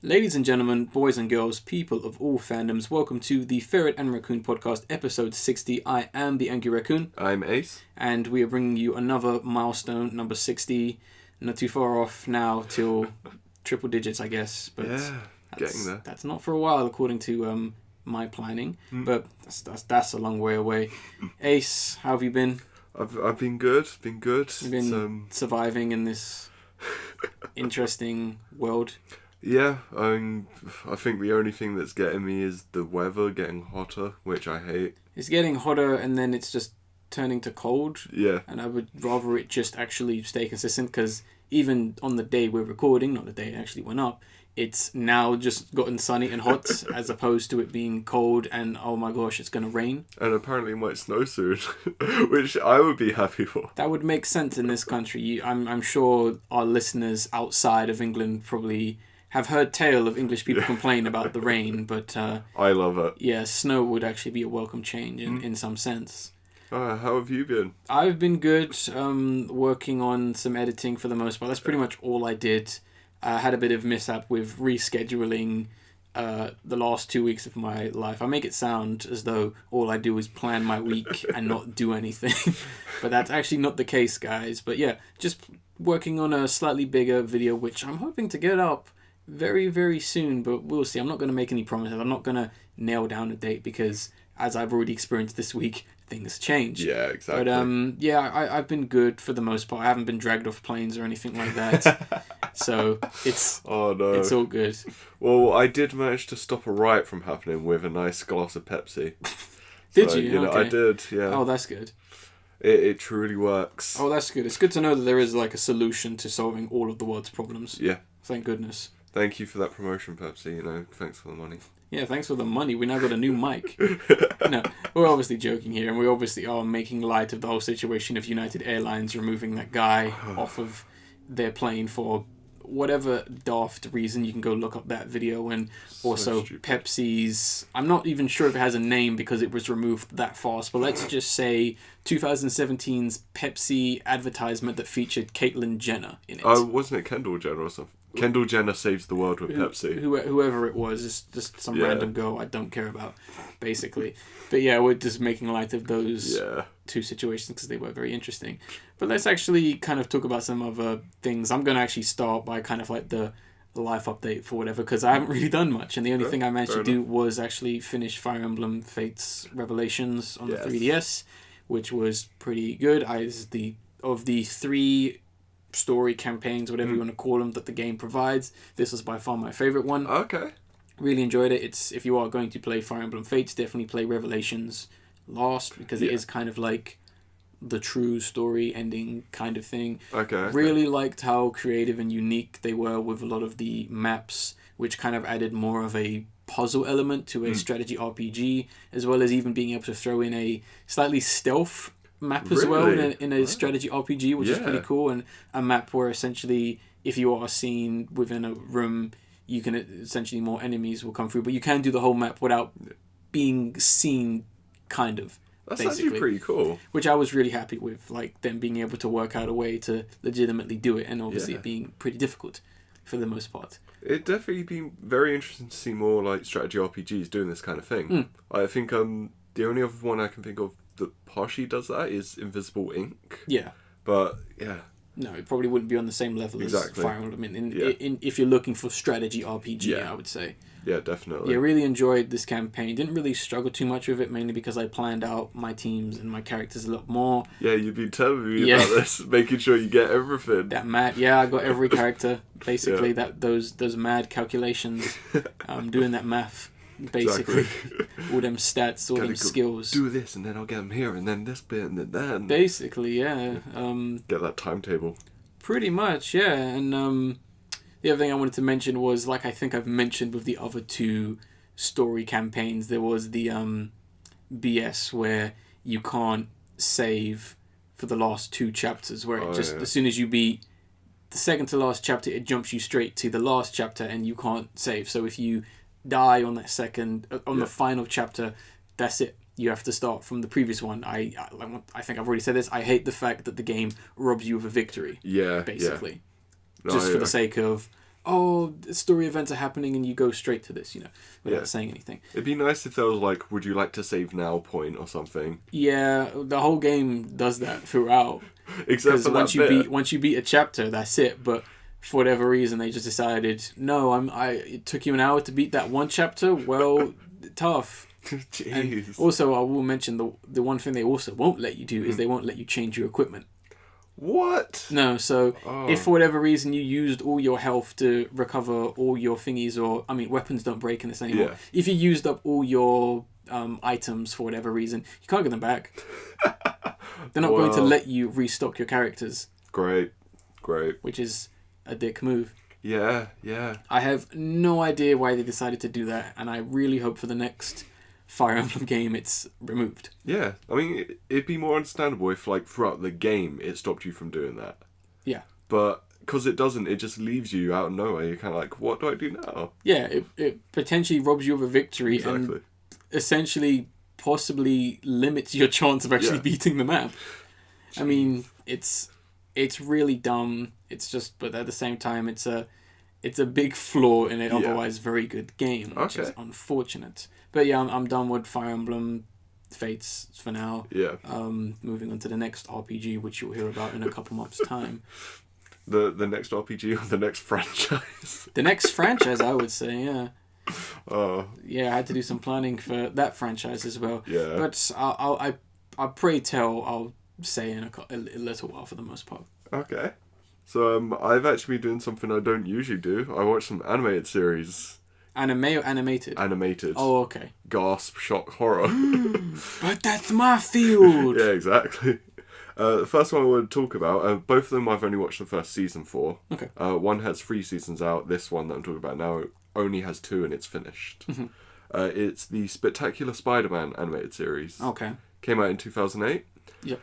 Ladies and gentlemen, boys and girls, people of all fandoms, welcome to the Ferret and Raccoon podcast, episode 60. I am the Angry Raccoon. I'm Ace. And we are bringing you another milestone, number 60. Not too far off now till triple digits, I guess. But yeah, getting there. That's not for a while, according to my planning. But that's a long way away. Ace, how have you been? I've been good. You've been surviving in this interesting world. Yeah, I think the only thing that's getting me is the weather getting hotter, which I hate. It's getting hotter and then it's just turning to cold. Yeah. And I would rather it just actually stay consistent, because even on the day we're recording, not the day it actually went up, it's now just gotten sunny and hot as opposed to it being cold and oh my gosh, it's going to rain. And apparently it might snow soon, which I would be happy for. That would make sense in this country. I'm sure our listeners outside of England probably have heard tale of English people complain about the rain, but I love it. Yeah, snow would actually be a welcome change in some sense. How have you been? I've been good, working on some editing for the most part. That's pretty much all I did. I had a bit of mishap with rescheduling the last 2 weeks of my life. I make it sound as though all I do is plan my week and not do anything, but that's actually not the case, guys. But yeah, just working on a slightly bigger video, which I'm hoping to get up very, very soon, but we'll see. I'm not going to make any promises. I'm not going to nail down a date because, as I've already experienced this week, things change. Yeah, exactly. But I've been good for the most part. I haven't been dragged off planes or anything like that. So it's it's all good. Well, I did manage to stop a riot from happening with a nice glass of Pepsi. Did you? Okay. I did, yeah. Oh, that's good. It truly works. Oh, that's good. It's good to know that there is like a solution to solving all of the world's problems. Yeah. Thank goodness. Thank you for that promotion, Pepsi. Thanks for the money. Yeah, thanks for the money. We now got a new mic. No, we're obviously joking here, and we obviously are making light of the whole situation of United Airlines removing that guy off of their plane for whatever daft reason. You can go look up that video. And also Pepsi's, I'm not even sure if it has a name because it was removed that fast, but let's just say 2017's Pepsi advertisement that featured Caitlyn Jenner in it. Oh, wasn't it Kendall Jenner or something? Kendall Jenner saves the world with Pepsi. Whoever it was, it's just some random girl I don't care about, basically. But yeah, we're just making light of those two situations because they were very interesting. But let's actually kind of talk about some other things. I'm going to actually start by kind of like the life update for whatever, because I haven't really done much. And the only thing I managed to do was actually finish Fire Emblem Fates Revelations on the 3DS, which was pretty good. Of the three story campaigns, whatever you want to call them, that the game provides, this was by far my favorite one. Okay. Really enjoyed it. If you are going to play Fire Emblem Fates, definitely play Revelations last, because it is kind of like the true story ending kind of thing. Okay. Really liked how creative and unique they were with a lot of the maps, which kind of added more of a puzzle element to a strategy RPG, as well as even being able to throw in a slightly stealth map as well in a strategy RPG, which is pretty cool. And a map where essentially if you are seen within a room, you can essentially more enemies will come through, but you can do the whole map without being seen, kind of. That's actually pretty cool. Which I was really happy with, like them being able to work out a way to legitimately do it, and obviously it being pretty difficult for the most part. It'd definitely be very interesting to see more like strategy RPGs doing this kind of thing. I think the only other one I can think of that partially does that is Invisible Ink. Yeah. But yeah. No, it probably wouldn't be on the same level as Fire Emblem. If you're looking for strategy RPG, I would say. Yeah, definitely. Yeah, really enjoyed this campaign. Didn't really struggle too much with it, mainly because I planned out my teams and my characters a lot more. Yeah, you've been telling me about this, making sure you get everything. I got every character, basically. Those mad calculations. Doing that math. Basically, exactly. All them stats, all them skills. Do this, and then I'll get them here, and then this bit, and then that. Basically, yeah. Get that timetable. Pretty much, yeah. And the other thing I wanted to mention was, like I think I've mentioned with the other two story campaigns, there was the BS where you can't save for the last two chapters, where as soon as you beat the second to last chapter, it jumps you straight to the last chapter, and you can't save. So if you die on that the final chapter, that's it. You have to start from the previous one. I think I've already said this. I hate the fact that the game robs you of a victory. Yeah, basically, just for the sake of oh, story events are happening and you go straight to this, without saying anything. It'd be nice if there was like, would you like to save now point or something. Yeah, the whole game does that throughout. Except for once you beat a chapter, that's it. But for whatever reason, they just decided, no, it took you an hour to beat that one chapter. Well, tough. Jeez. And also, I will mention the one thing they also won't let you do is they won't let you change your equipment. What? No, so if for whatever reason you used all your health to recover all your thingies, weapons don't break in this anymore. Yeah. If you used up all your items for whatever reason, you can't get them back. They're not going to let you restock your characters. Great. Which is a dick move. Yeah. I have no idea why they decided to do that, and I really hope for the next Fire Emblem game it's removed. Yeah, I mean, it'd be more understandable if, like, throughout the game it stopped you from doing that. Yeah. But because it doesn't, it just leaves you out of nowhere. You're kind of like, what do I do now? Yeah, it potentially robs you of a victory and essentially possibly limits your chance of actually beating the map. Jeez. I mean, it's really dumb. It's just, but at the same time, it's a big flaw in an otherwise very good game, which is unfortunate. But yeah, I'm done with Fire Emblem Fates for now. Yeah. Moving on to the next RPG, which you'll hear about in a couple months' time. The next RPG or the next franchise? The next franchise, I would say, yeah. Yeah, I had to do some planning for that franchise as well. Yeah. But I'll pray tell, I'll say in a little while for the most part. Okay. So I've actually been doing something I don't usually do. I watched some animated series. Anime or animated? Animated. Oh, okay. Gasp, shock, horror. But that's my field! Yeah, exactly. The first one I want to talk about, both of them I've only watched the first season for. Okay. One has 3 seasons out. This one that I'm talking about now only has 2 and it's finished. Mm-hmm. It's the Spectacular Spider-Man animated series. Okay. Came out in 2008. Yep.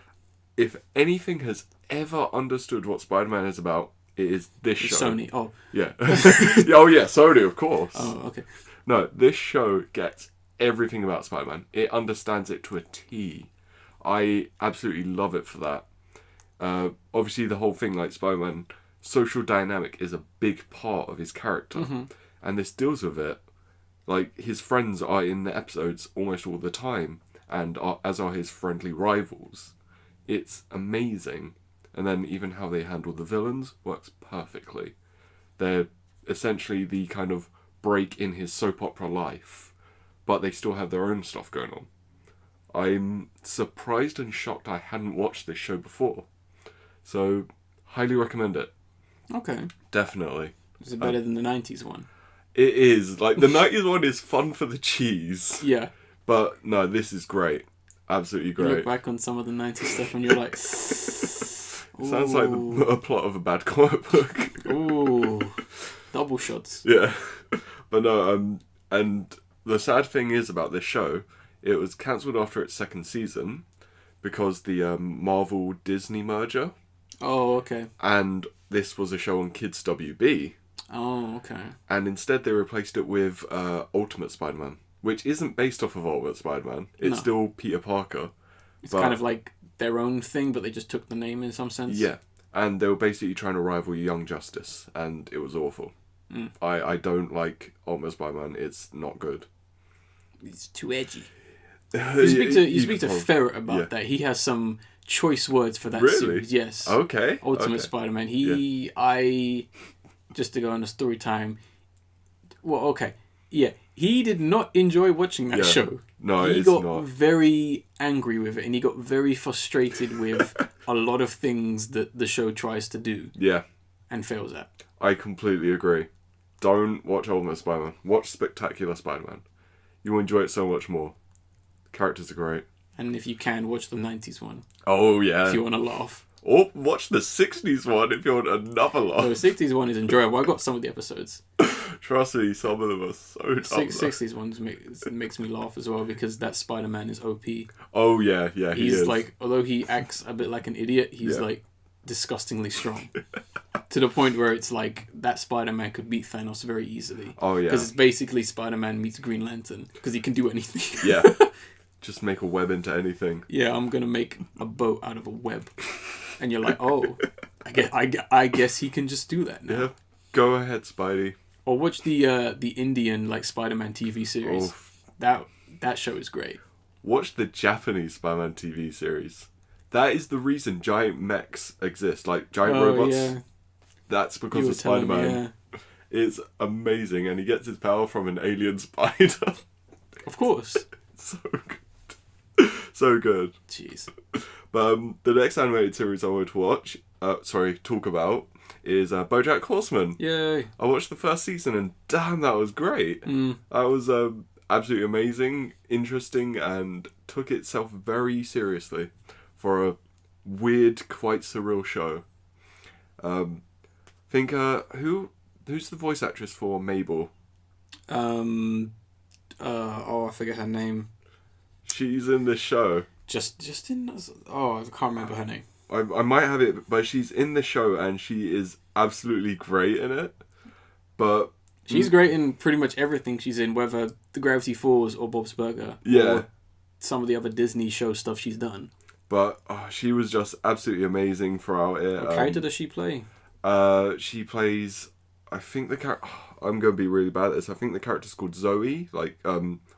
If anything has ever understood what Spider-Man is about, it is this show. Sony. Oh. Yeah. Oh yeah, Sony, of course. Oh, okay. No, this show gets everything about Spider-Man. It understands it to a T. I absolutely love it for that. Obviously, the whole thing, like Spider-Man, social dynamic is a big part of his character. Mm-hmm. And this deals with it. Like, his friends are in the episodes almost all the time, and as are his friendly rivals. It's amazing. And then even how they handle the villains works perfectly. They're essentially the kind of break in his soap opera life, but they still have their own stuff going on. I'm surprised and shocked I hadn't watched this show before. So, highly recommend it. Okay. Definitely. Is it better than the 90s one? It is. Like, the 90s one is fun for the cheese. Yeah. But, no, this is great. Absolutely great. You look back on some of the 90s stuff and you're like... Sounds like a plot of a bad comic book. Ooh. Double shots. Yeah. But no, and the sad thing is about this show, it was cancelled after its 2nd season because the Marvel-Disney merger. Oh, okay. And this was a show on Kids WB. Oh, okay. And instead they replaced it with Ultimate Spider-Man, which isn't based off of Ultimate Spider-Man. It's still Peter Parker. It's kind of like their own thing, but they just took the name in some sense. Yeah. And they were basically trying to rival Young Justice, and it was awful. Mm. I don't like Ultimate Spider-Man. It's not good. It's too edgy. You speak to Ferret about that. He has some choice words for that series. Yes. Okay. Ultimate Spider-Man. Just to go on a story time. Well, okay. Yeah. He did not enjoy watching that show. No, he got very angry with it, and he got very frustrated with a lot of things that the show tries to do. Yeah. And fails at. I completely agree. Don't watch Ultimate Spider-Man. Watch Spectacular Spider-Man. You'll enjoy it so much more. The characters are great. And if you can, watch the 90s one. Oh, yeah. If you want to laugh. Or watch the 60s one if you want another laugh. No, the 60s one is enjoyable. I got some of the episodes. Trust me, some of them are so dumb. 60s ones makes me laugh as well because that Spider-Man is OP. Oh, yeah, he is. Like, although he acts a bit like an idiot, he's like disgustingly strong. To the point where it's like that Spider-Man could beat Thanos very easily. Oh, yeah. Because it's basically Spider-Man meets Green Lantern because he can do anything. Yeah. Just make a web into anything. Yeah, I'm going to make a boat out of a web. And you're like, oh, I guess he can just do that now. Go ahead, Spidey. Or watch the Indian like Spider-Man TV series. Oh. That show is great. Watch the Japanese Spider-Man TV series. That is the reason giant mechs exist, like giant robots. Yeah. That's because of Spider-Man. Yeah. It's amazing, and he gets his power from an alien spider. Of course. So good. So good. Jeez. But the next animated series I want to talk about is BoJack Horseman. Yay. I watched the first season, and damn, that was great. That was absolutely amazing, interesting, and took itself very seriously for a weird, quite surreal show. Think who's the voice actress for Mabel? I forget her name. She's in this show. Just in. I can't remember her name. I might have it, but she's in the show and she is absolutely great in it. But she's great in pretty much everything she's in, whether the Gravity Falls or Bob's Burger. Yeah. Or some of the other Disney show stuff she's done. But she was just absolutely amazing throughout it. What character does she play? She plays, I think the character. I'm going to be really bad at this. I think the character's called Zoe, or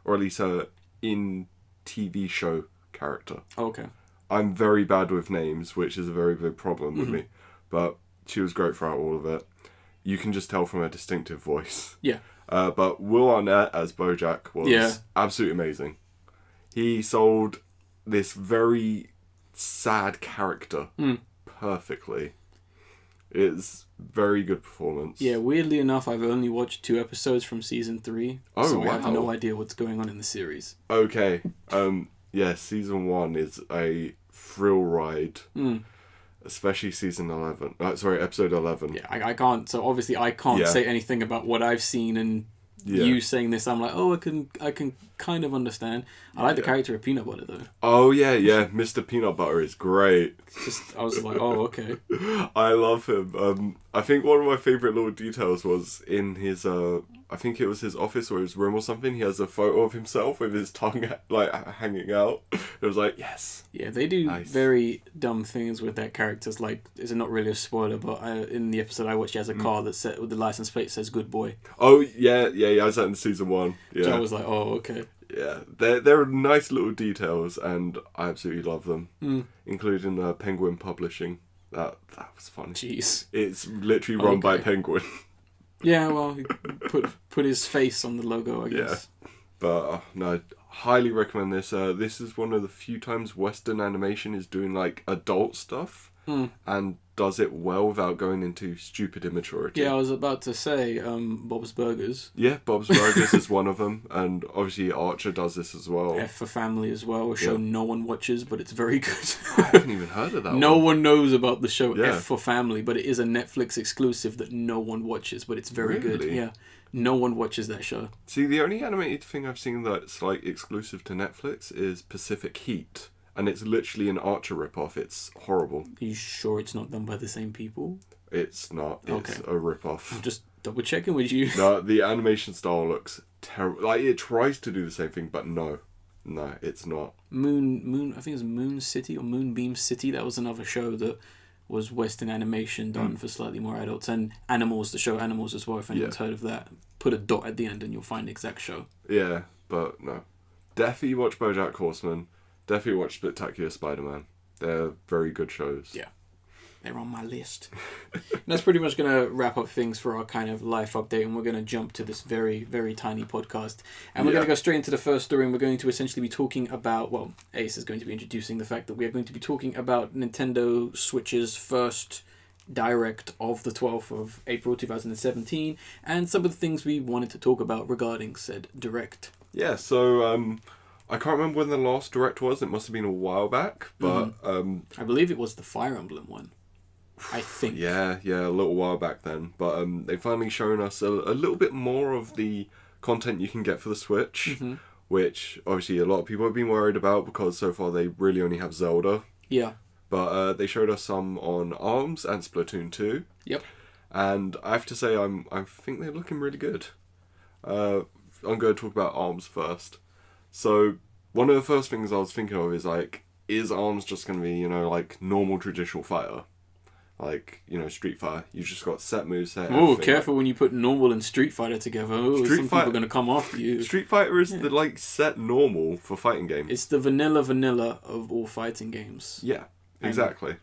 at least her in TV show character. Oh, okay. I'm very bad with names, which is a very big problem with me. But she was great throughout all of it. You can just tell from her distinctive voice. Yeah. But Will Arnett as BoJack was absolutely amazing. He sold this very sad character perfectly. It's very good performance. Yeah, weirdly enough, I've only watched 2 episodes from season 3. So I have no idea what's going on in the series. Okay. Season 1 is a thrill ride. Especially episode 11. Yeah, I can't. So obviously I can't say anything about what I've seen, and you saying this, I'm like, I can kind of understand. I like the character of Peanut Butter though. Oh yeah, Mr. Peanut Butter is great. I was like, oh okay. I love him. I think one of my favorite little details was in his I think it was his office or his room or something. He has a photo of himself with his tongue hanging out. It was like, yes. Yeah, they do very dumb things with their characters. Like, it's not really a spoiler, but in the episode I watched, he has a car that with the license plate says "Good Boy." Oh yeah, I was that in season 1. Yeah, so I was like, oh okay. Yeah, there are nice little details, and I absolutely love them, including Penguin Publishing. That was funny. Jeez, it's literally run by Penguin. Yeah, well, he put his face on the logo, I guess. Yeah, but no, highly recommend this. This is one of the few times Western animation is doing like adult stuff and does it well without going into stupid immaturity. Yeah, I was about to say Bob's Burgers. Yeah, Bob's Burgers is one of them, and obviously Archer does this as well. F for Family as well, a show no one watches, but it's very good. I haven't even heard of that No one knows about the show F for Family, but it is a Netflix exclusive that no one watches, but it's very good. Yeah, no one watches that show. See, the only animated thing I've seen that's like exclusive to Netflix is Pacific Heat. And it's literally an Archer ripoff. It's horrible. Are you sure it's not done by the same people? It's not. It's a ripoff. I'm just double checking with you. No, the animation style looks terrible. Like, it tries to do the same thing, but no, it's not. Moon. I think it's Moon City or Moonbeam City. That was another show that was Western animation done for slightly more adults. And Animals, the show Animals as well. If anyone's heard of that, put a dot at the end and you'll find the exact show. Yeah, but no. Definitely watch BoJack Horseman. Definitely watch Spectacular Spider-Man. They're very good shows. Yeah. They're on my list. That's pretty much going to wrap up things for our kind of life update, and we're going to jump to this very, very tiny podcast. And we're going to go straight into the first story, and we're going to essentially be talking about, well, Ace is going to be introducing the fact that we are going to be talking about Nintendo Switch's first Direct of the 12th of April 2017, and some of the things we wanted to talk about regarding said Direct. Yeah, so I can't remember when the last Direct was. It must have been a while back, but I believe it was the Fire Emblem one. I think. Yeah, a little while back then. But they've finally shown us a little bit more of the content you can get for the Switch, which obviously a lot of people have been worried about because so far they really only have Zelda. Yeah. But they showed us some on ARMS and Splatoon 2. Yep. And I have to say, I think they're looking really good. I'm going to talk about ARMS first. So, one of the first things I was thinking of is, like, is ARMS just going to be, like, normal traditional fighter? Like, Street Fighter, you just got set moveset. Oh, careful when you put normal and Street Fighter together. Oh, some people are going to come after you. Street Fighter is the set normal for fighting games. It's the vanilla of all fighting games. Yeah, exactly.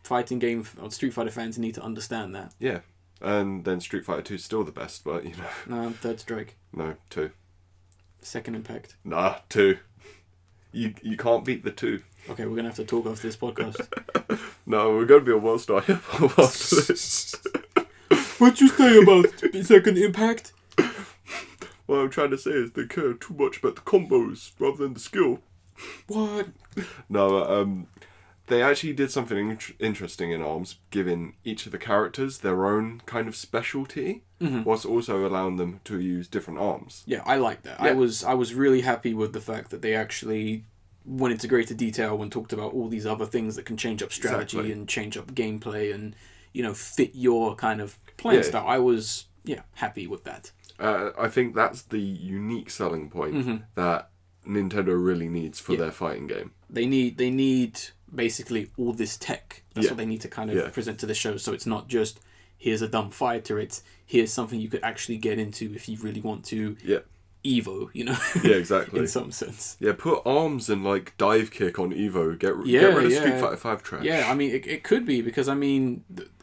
Fighting game Street Fighter fans need to understand that. Yeah, and then Street Fighter 2 is still the best, but No, Third Strike. No, 2. Second Impact. Nah, 2. You can't beat the 2. Okay, we're going to have to talk after this podcast. No, we're going to be a World Star Hip-Hop after this. What'd you say about Second Impact? What I'm trying to say is they care too much about the combos rather than the skill. What? No, they actually did something interesting in ARMS, giving each of the characters their own kind of specialty, whilst also allowing them to use different arms. Yeah, I like that. Yeah. I was really happy with the fact that they actually went into greater detail and talked about all these other things that can change up strategy and change up gameplay and, fit your kind of playing style. I was, happy with that. I think that's the unique selling point that Nintendo really needs for their fighting game. They need basically all this tech. That's what they need to kind of present to the show. So it's not just, here's a dumb fighter. It's, here's something you could actually get into if you really want to. Yeah. Evo, Yeah, exactly. In some sense. Yeah, put arms and dive kick on Evo. Get rid of Street Fighter 5 trash. Yeah, I mean it could be because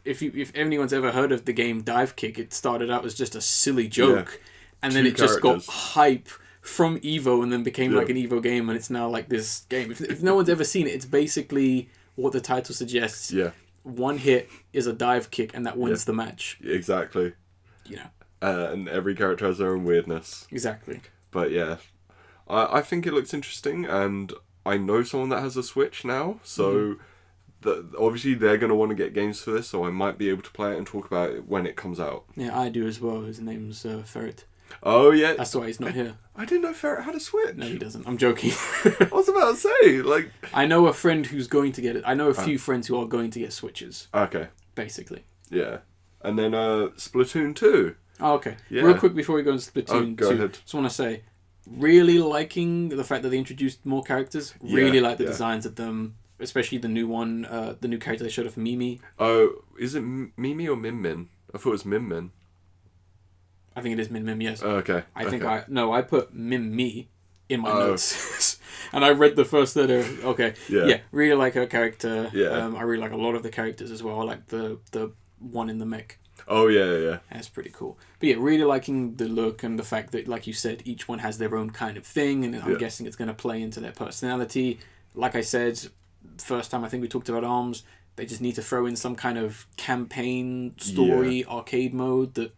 if anyone's ever heard of the game Dive Kick, it started out as just a silly joke, and then it just got hype from Evo and then became like an Evo game, and it's now like this game. If no one's ever seen it, it's basically what the title suggests. Yeah. One hit is a dive kick, and that wins the match. Exactly. And every character has their own weirdness. Exactly. But yeah, I think it looks interesting, and I know someone that has a Switch now, so obviously they're going to want to get games for this, so I might be able to play it and talk about it when it comes out. Yeah, I do as well. His name's Ferret. Oh, yeah. That's why he's not here. I didn't know Ferret had a Switch. No, he doesn't. I'm joking. I was about to say, I know a friend who's going to get it. I know a few friends who are going to get Switches. Okay. Basically. Yeah. And then Splatoon 2. Oh, okay. Yeah. Real quick before we go into Splatoon 2, ahead. Just want to say, really liking the fact that they introduced more characters. Really like the designs of them, especially the new one, the new character they showed off, Mimi. Oh, is it Mimi or Min Min? I thought it was Min Min. I think it is Min Mim, yes. Oh, okay. I put Mim Me in my notes. And I read the first letter. Okay. Yeah, really like her character. Yeah. I really like a lot of the characters as well. I like the one in the mech. Oh, yeah. That's pretty cool. But yeah, really liking the look and the fact that, like you said, each one has their own kind of thing, and I'm guessing it's going to play into their personality. Like I said, first time I think we talked about ARMS, they just need to throw in some kind of campaign, story, arcade mode that,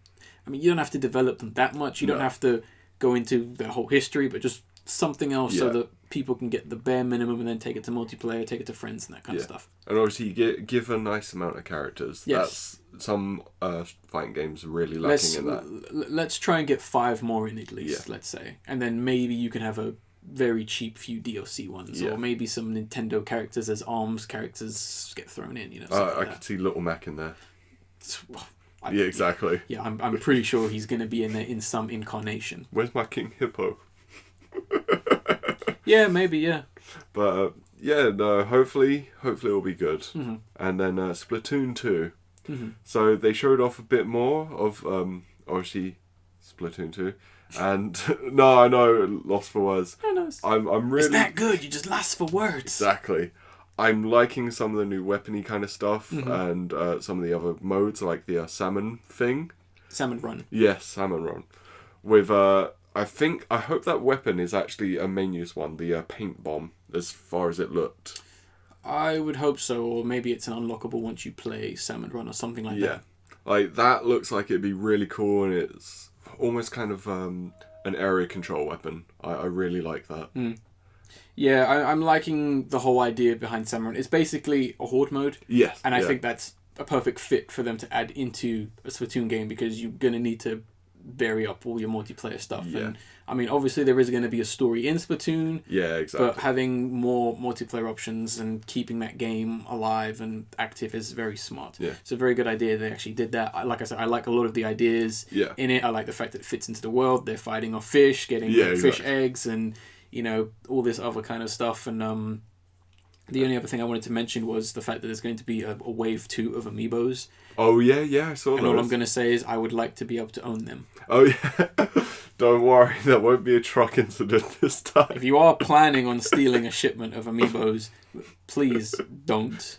you don't have to develop them that much. You don't have to go into their whole history, but just something else so that people can get the bare minimum and then take it to multiplayer, take it to friends and that kind of stuff. And obviously you give a nice amount of characters. Yes. That's some fighting games are really lacking in that. Let's try and get 5 more in at least, let's say. And then maybe you can have a very cheap few DLC ones, or maybe some Nintendo characters as ARMS characters get thrown in, I could see Little Mac in there. Yeah, exactly. Yeah, I'm pretty sure he's going to be in there in some incarnation. Where's my King Hippo? Yeah, maybe, yeah. But, hopefully it'll be good. Mm-hmm. And then Splatoon 2. Mm-hmm. So they showed off a bit more of, obviously, Splatoon 2. And, no, I know, lost for words. I know. I'm really... It's that good, you just lost for words. Exactly. I'm liking some of the new weapony kind of stuff, and some of the other modes, like the salmon thing. Salmon run. Yes, salmon run. With, I hope that weapon is actually a main use one, the paint bomb, as far as it looked. I would hope so, or maybe it's an unlockable once you play salmon run or something like that. Yeah, that looks like it'd be really cool, and it's almost kind of an area control weapon. I really like that. Mm. Yeah, I'm liking the whole idea behind salmon run. It's basically a horde mode. Yes. And I think that's a perfect fit for them to add into a Splatoon game, because you're going to need to vary up all your multiplayer stuff. Yeah. And obviously there is going to be a story in Splatoon. Yeah, exactly. But having more multiplayer options and keeping that game alive and active is very smart. Yeah. It's a very good idea they actually did that. Like I said, I like a lot of the ideas in it. I like the fact that it fits into the world. They're fighting off fish, getting fish eggs, and all this other kind of stuff. And The only other thing I wanted to mention was the fact that there's going to be a wave 2 of amiibos. Oh, yeah, I saw that. And all I'm going to say is I would like to be able to own them. Oh, yeah. Don't worry, there won't be a truck incident this time. If you are planning on stealing a shipment of amiibos, please don't.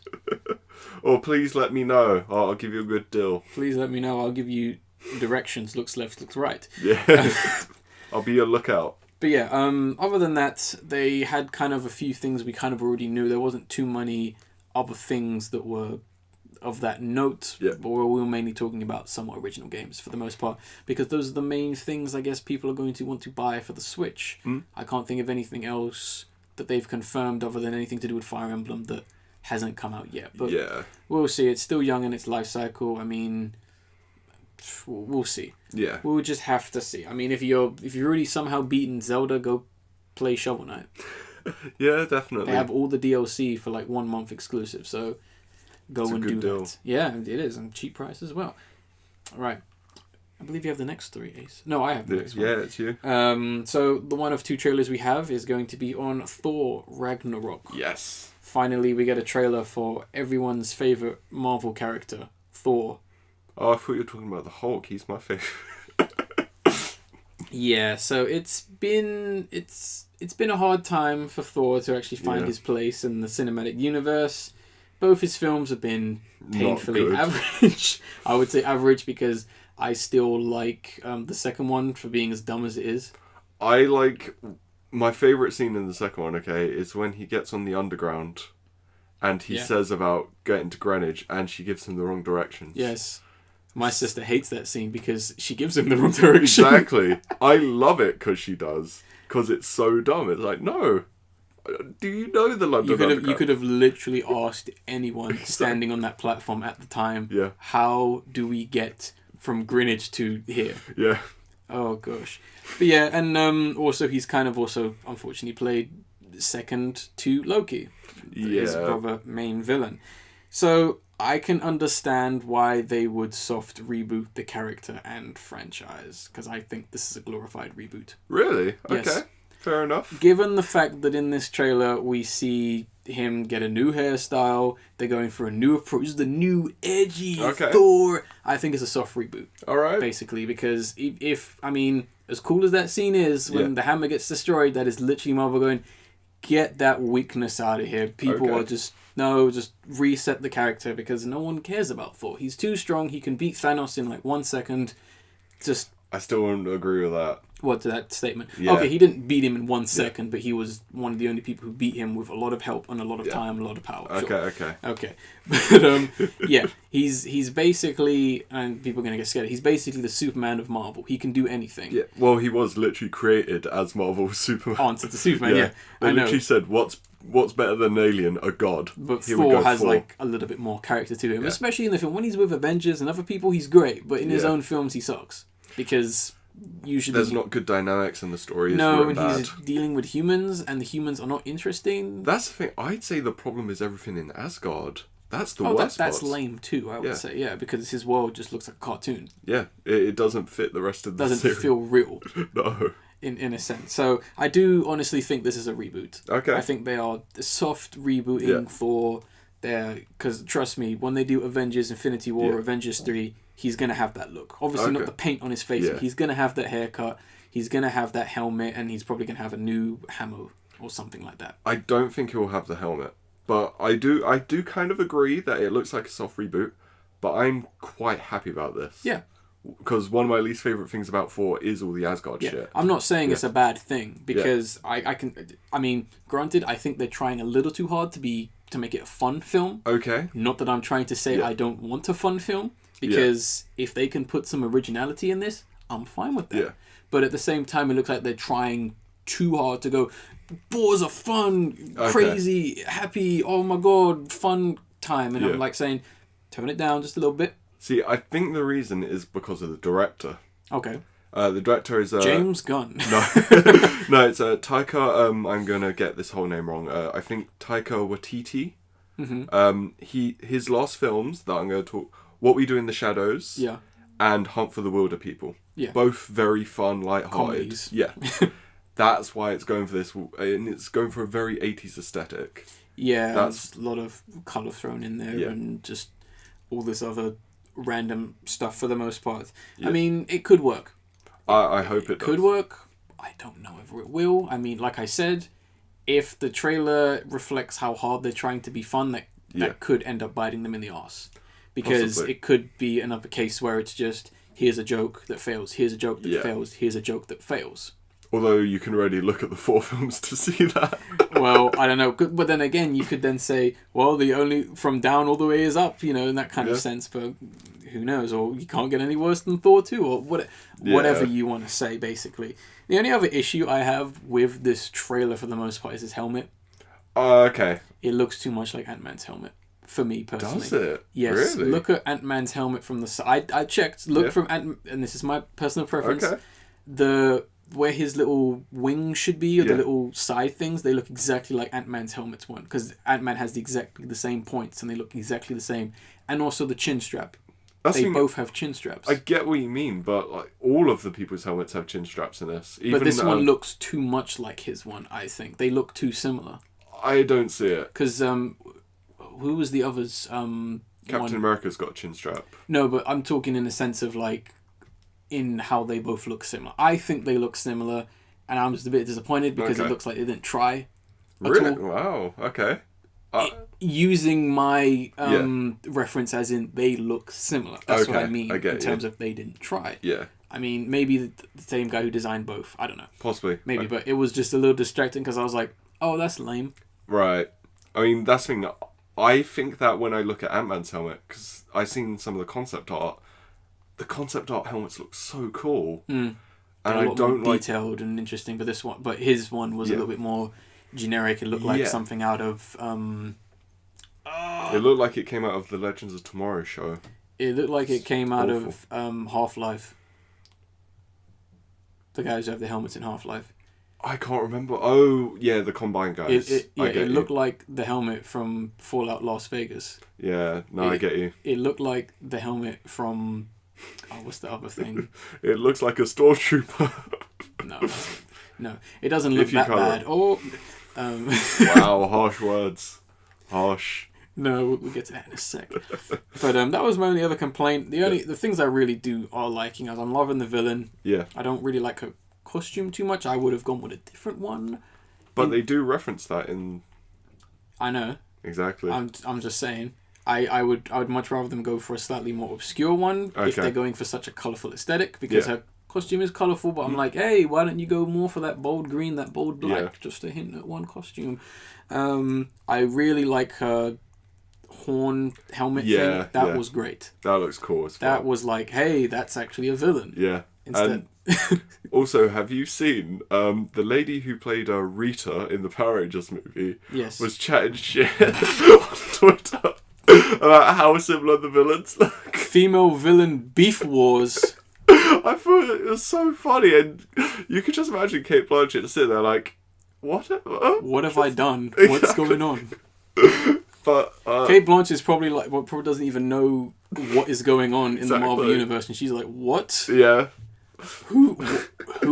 Or please let me know. I'll give you a good deal. Please let me know. I'll give you directions. Looks left, looks right. Yeah. I'll be your lookout. But yeah, other than that, they had kind of a few things we kind of already knew. There wasn't too many other things that were of that note. Yeah. But we were mainly talking about somewhat original games for the most part. Because those are the main things I guess people are going to want to buy for the Switch. I can't think of anything else that they've confirmed other than anything to do with Fire Emblem that hasn't come out yet. But we'll see. It's still young in its life cycle. I mean, we'll see. Yeah. We'll just have to see. I mean, if you're already somehow beaten Zelda, go play Shovel Knight. Yeah, definitely. They have all the DLC for like 1 month exclusive, so go and do that. Yeah, it is, and cheap price as well. All right. I believe you have the next 3, Ace. No, I have the next one. Yeah, it's you. So the one of 2 trailers we have is going to be on Thor Ragnarok. Yes. Finally, we get a trailer for everyone's favorite Marvel character, Thor. Oh, I thought you were talking about the Hulk. He's my favorite. Yeah, so it's been a hard time for Thor to actually find his place in the cinematic universe. Both his films have been painfully average. I would say average because I still like the second one for being as dumb as it is. I like... My favourite scene in the second one, okay, is when he gets on the underground and he says about getting to Greenwich and she gives him the wrong directions. Yes. My sister hates that scene because she gives him the wrong direction. Exactly. I love it because she does. Because it's so dumb. It's like, no. Do you know the London Underground? You could have literally asked anyone standing on that platform at the time, how do we get from Greenwich to here? Yeah. Oh, gosh. But yeah, and also he's kind of also, unfortunately, played second to Loki. His brother, main villain. So I can understand why they would soft reboot the character and franchise, because I think this is a glorified reboot. Really? Yes. Okay. Fair enough. Given the fact that in this trailer we see him get a new hairstyle, they're going for a new approach, the new edgy Thor, I think it's a soft reboot. All right. Basically, because if I mean, as cool as that scene is, when the hammer gets destroyed, that is literally Marvel going, get that weakness out of here. People are just reset the character because no one cares about Thor. He's too strong. He can beat Thanos in like 1 second. Just... I still wouldn't agree with that. What, to that statement? Yeah. Okay, he didn't beat him in 1 second, but he was one of the only people who beat him with a lot of help and a lot of time, a lot of power. Okay. But yeah, he's basically, and people are going to get scared, he's basically the Superman of Marvel. He can do anything. Yeah, well, he was literally created as Marvel's Superman. Answer to Superman, yeah. They literally said, what's better than an alien? A god. But Thor has like a little bit more character to him, especially in the film. When he's with Avengers and other people, he's great, but in his own films, he sucks. Because usually there's not good dynamics in the story. No, and he's dealing with humans, and the humans are not interesting. That's the thing. I'd say the problem is everything in Asgard. That's the worst. That's lame too. I would say, because his world just looks like a cartoon. Yeah, it doesn't fit the rest of the series. Doesn't feel real. No. In a sense. So I do honestly think this is a reboot. Okay. I think they are soft rebooting for their... Because trust me, when they do Avengers Infinity War, Avengers 3, he's going to have that look. Obviously not the paint on his face, but he's going to have that haircut, he's going to have that helmet, and he's probably going to have a new hammer or something like that. I don't think he'll have the helmet. But I do kind of agree that it looks like a soft reboot, but I'm quite happy about this. Yeah. Because one of my least favourite things about Thor is all the Asgard shit. I'm not saying it's a bad thing, because I mean, granted, I think they're trying a little too hard to make it a fun film. Okay. Not that I'm trying to say I don't want a fun film, because if they can put some originality in this, I'm fine with that. Yeah. But at the same time, it looks like they're trying too hard to go, Thor's a fun, crazy, happy, oh my god, fun time. And I'm like saying, tone it down just a little bit. See, I think the reason is because of the director. Okay. The director is... James Gunn. No, it's Taika... I'm going to get this whole name wrong. I think Taika Waititi. Mm-hmm. His last films that I'm going to talk... What We Do in the Shadows. Yeah. And Hunt for the Wilder People. Yeah. Both very fun, light-hearted. Comedies. Yeah. That's why it's going for this. And it's going for a very 80s aesthetic. Yeah, there's a lot of colour thrown in there and just all this other random stuff for the most part. I mean, it could work. I hope it could work. I don't know if it will. I mean, like I said, if the trailer reflects how hard they're trying to be fun, that could end up biting them in the arse. Because it could be another case where it's just, here's a joke that fails, here's a joke that fails, here's a joke that fails. Although you can already look at the 4 films to see that. Well, I don't know. But then again, you could then say, well, the only from down all the way is up, in that kind of sense. But who knows? Or you can't get any worse than Thor 2, or whatever you want to say, basically. The only other issue I have with this trailer, for the most part, is his helmet. Okay. It looks too much like Ant-Man's helmet. For me, personally. Does it? Yes. Really? Look at Ant-Man's helmet from the side. I checked. Look from Ant, and this is my personal preference. Okay. Where his little wings should be, or the little side things, they look exactly like Ant-Man's helmet's one. Because Ant-Man has exactly the same points, and they look exactly the same. And also the chin strap. They both have chin straps. I get what you mean, but like all of the people's helmets have chin straps in this. But this one looks too much like his one, I think. They look too similar. I don't see it. Because, who was the others? Captain America's got a chin strap. No, but I'm talking in the sense of, like, in how they both look similar. I think they look similar, and I'm just a bit disappointed because it looks like they didn't try. Really? Wow. Okay. Using my reference as in they look similar. That's what I mean in terms of they didn't try. Yeah. I mean, maybe the same guy who designed both. I don't know. Possibly. Maybe, but it was just a little distracting because I was like, oh, that's lame. Right. I mean, that's the thing. I think that when I look at Ant-Man's helmet, because I've seen some of the concept art helmets look so cool. And I don't like detailed and interesting, but his one was a little bit more generic. It looked like something out of it looked like it came out of the Legends of Tomorrow show. It looked like it came out of Half-Life. The guys who have the helmets in Half-Life. I can't remember. Oh, yeah, the Combine guys. It looked like the helmet from Fallout Las Vegas. Yeah, I get you. It looked like the helmet from... Oh, what's the other thing? It looks like a stormtrooper. No, it doesn't look that bad. Wow, harsh words. Harsh. No, we'll get to that in a sec. But that was my only other complaint. The things I really are liking is I'm loving the villain. Yeah. I don't really like her costume too much. I would have gone with a different one. But they do reference that in... I know. Exactly. I'm just saying. I would much rather them go for a slightly more obscure one if they're going for such a colourful aesthetic, because her costume is colourful, but I'm like, hey, why don't you go more for that bold green, that bold black, just to hint at one costume. I really like her horn helmet thing. That was great. That looks cool as well. That was like, hey, that's actually a villain. Yeah. Instead. Also, have you seen the lady who played Rita in the Power Rangers movie? Yes. Was chatting shit on Twitter about how similar the villains look. Female villain beef wars. I thought it was so funny, and you could just imagine Cate Blanchett sitting there like, what have I done? Exactly. What's going on? But Cate Blanchett's probably probably doesn't even know what is going on in the Marvel universe, and she's like, what? Yeah. Who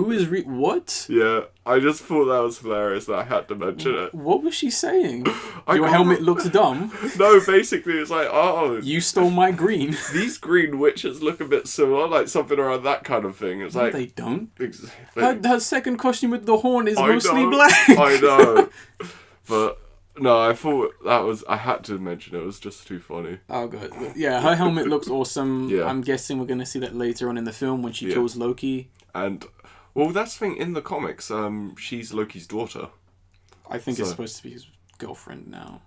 is what? Yeah, I just thought that was hilarious that I had to mention it. What was she saying? Your helmet looks dumb. No, basically it's like, you stole my green. These green witches look a bit similar, like something around that kind of thing. It's no, like they don't. Exactly. Her second costume with the horn is mostly black. I know, but. No, I thought I had to mention it. It was just too funny. Oh, God. Yeah, her helmet looks awesome. Yeah. I'm guessing we're going to see that later on in the film when she kills Loki. And, well, that's the thing. In the comics, she's Loki's daughter. I think it's supposed to be his girlfriend now.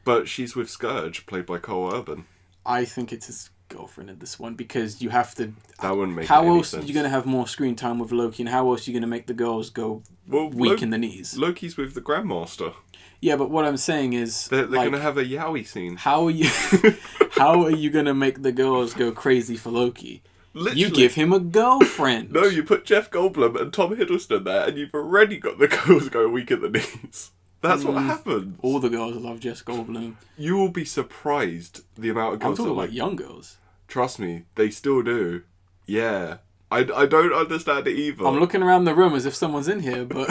But she's with Scourge, played by Cole Urban. I think it's his girlfriend in this one, because you have to... That wouldn't make How any else sense. are you going to have more screen time with Loki, and how else are you going to make the girls go weak in the knees? Loki's with the Grandmaster. Yeah, but what I'm saying is... They're going to have a Yowie scene. How are you going to make the girls go crazy for Loki? Literally. You give him a girlfriend. No, you put Jeff Goldblum and Tom Hiddleston there, and you've already got the girls going weak at the knees. That's what happens. All the girls love Jeff Goldblum. You will be surprised the amount of girls I'm talking about young girls. Trust me, they still do. Yeah. I don't understand it either. I'm looking around the room as if someone's in here, but...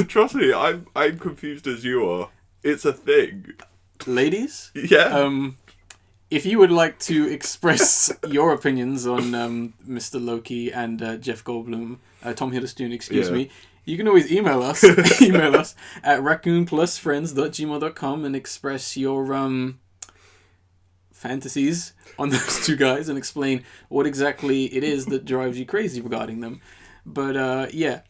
Trust me, I'm confused as you are. It's a thing. Ladies? Yeah. If you would like to express your opinions on Mr. Loki and Jeff Goldblum, Tom Hiddleston, excuse me, you can always email us. Email us at raccoonplusfriends.gmail.com and express your fantasies on those two guys and explain what exactly it is that drives you crazy regarding them. But yeah,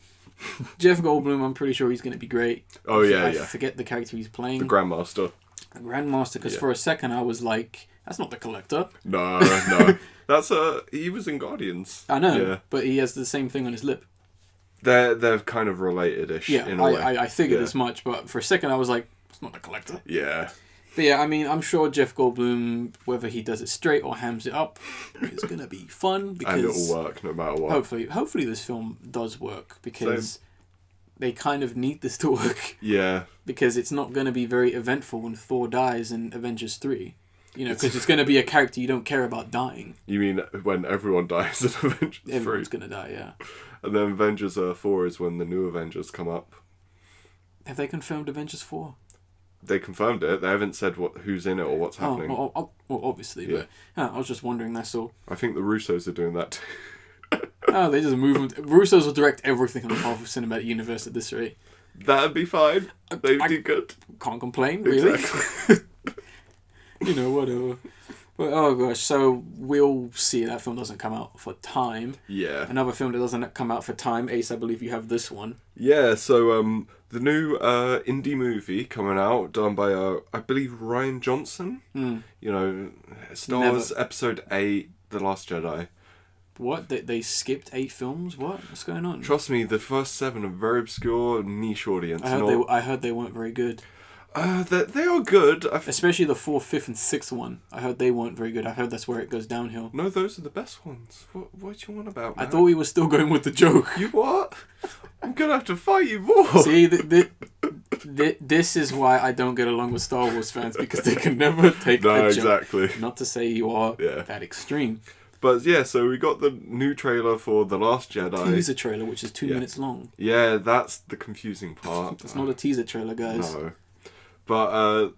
Jeff Goldblum, I'm pretty sure he's going to be great. Oh yeah, I forget the character he's playing. The Grandmaster. The Grandmaster, because for a second I was like, that's not the Collector. No. That's he was in Guardians. I know, but he has the same thing on his lip. They're kind of related-ish in a way. I figured as much, but for a second I was like, it's not the Collector. Yeah. But yeah, I mean, I'm sure Jeff Goldblum, whether he does it straight or hams it up, is going to be fun. Because and it'll work no matter what. Hopefully this film does work, because they kind of need this to work. Yeah. Because it's not going to be very eventful when Thor dies in Avengers 3. You know, because it's going to be a character you don't care about dying. You mean when everyone dies in Avengers 3? Everyone's going to die, yeah. And then Avengers 4 is when the new Avengers come up. Have they confirmed Avengers 4? They confirmed it. They haven't said who's in it or what's happening. Well, obviously, but I was just wondering, that's all. I think the Russos are doing that too. They just move them. Russos will direct everything in the Marvel Cinematic Universe at this rate. That'd be fine. They do good. Can't complain, really. Exactly. You know, whatever. But, oh gosh, so we'll see. That film doesn't come out for time. Yeah. Another film that doesn't come out for time, Ace, I believe you have this one. Yeah, so the new indie movie coming out, done by, I believe, Ryan Johnson. You know, Star Wars Episode 8, The Last Jedi. What? They skipped 8 films? What's going on? Trust me, the first 7 are very obscure, niche audience. I heard they weren't very good. They are good. Especially the 4th, 5th, and 6th one. I heard they weren't very good. I heard that's where it goes downhill. No, those are the best ones. What do you want about, man? I thought we were still going with the joke. You what? I'm gonna have to fight you more. See, this is why I don't get along with Star Wars fans, because they can never take a joke. Exactly. Not to say you are that extreme. But yeah, so we got the new trailer for The Last Jedi. Teaser trailer, which is 2 minutes long. Yeah, that's the confusing part. It's not a teaser trailer, guys. No. But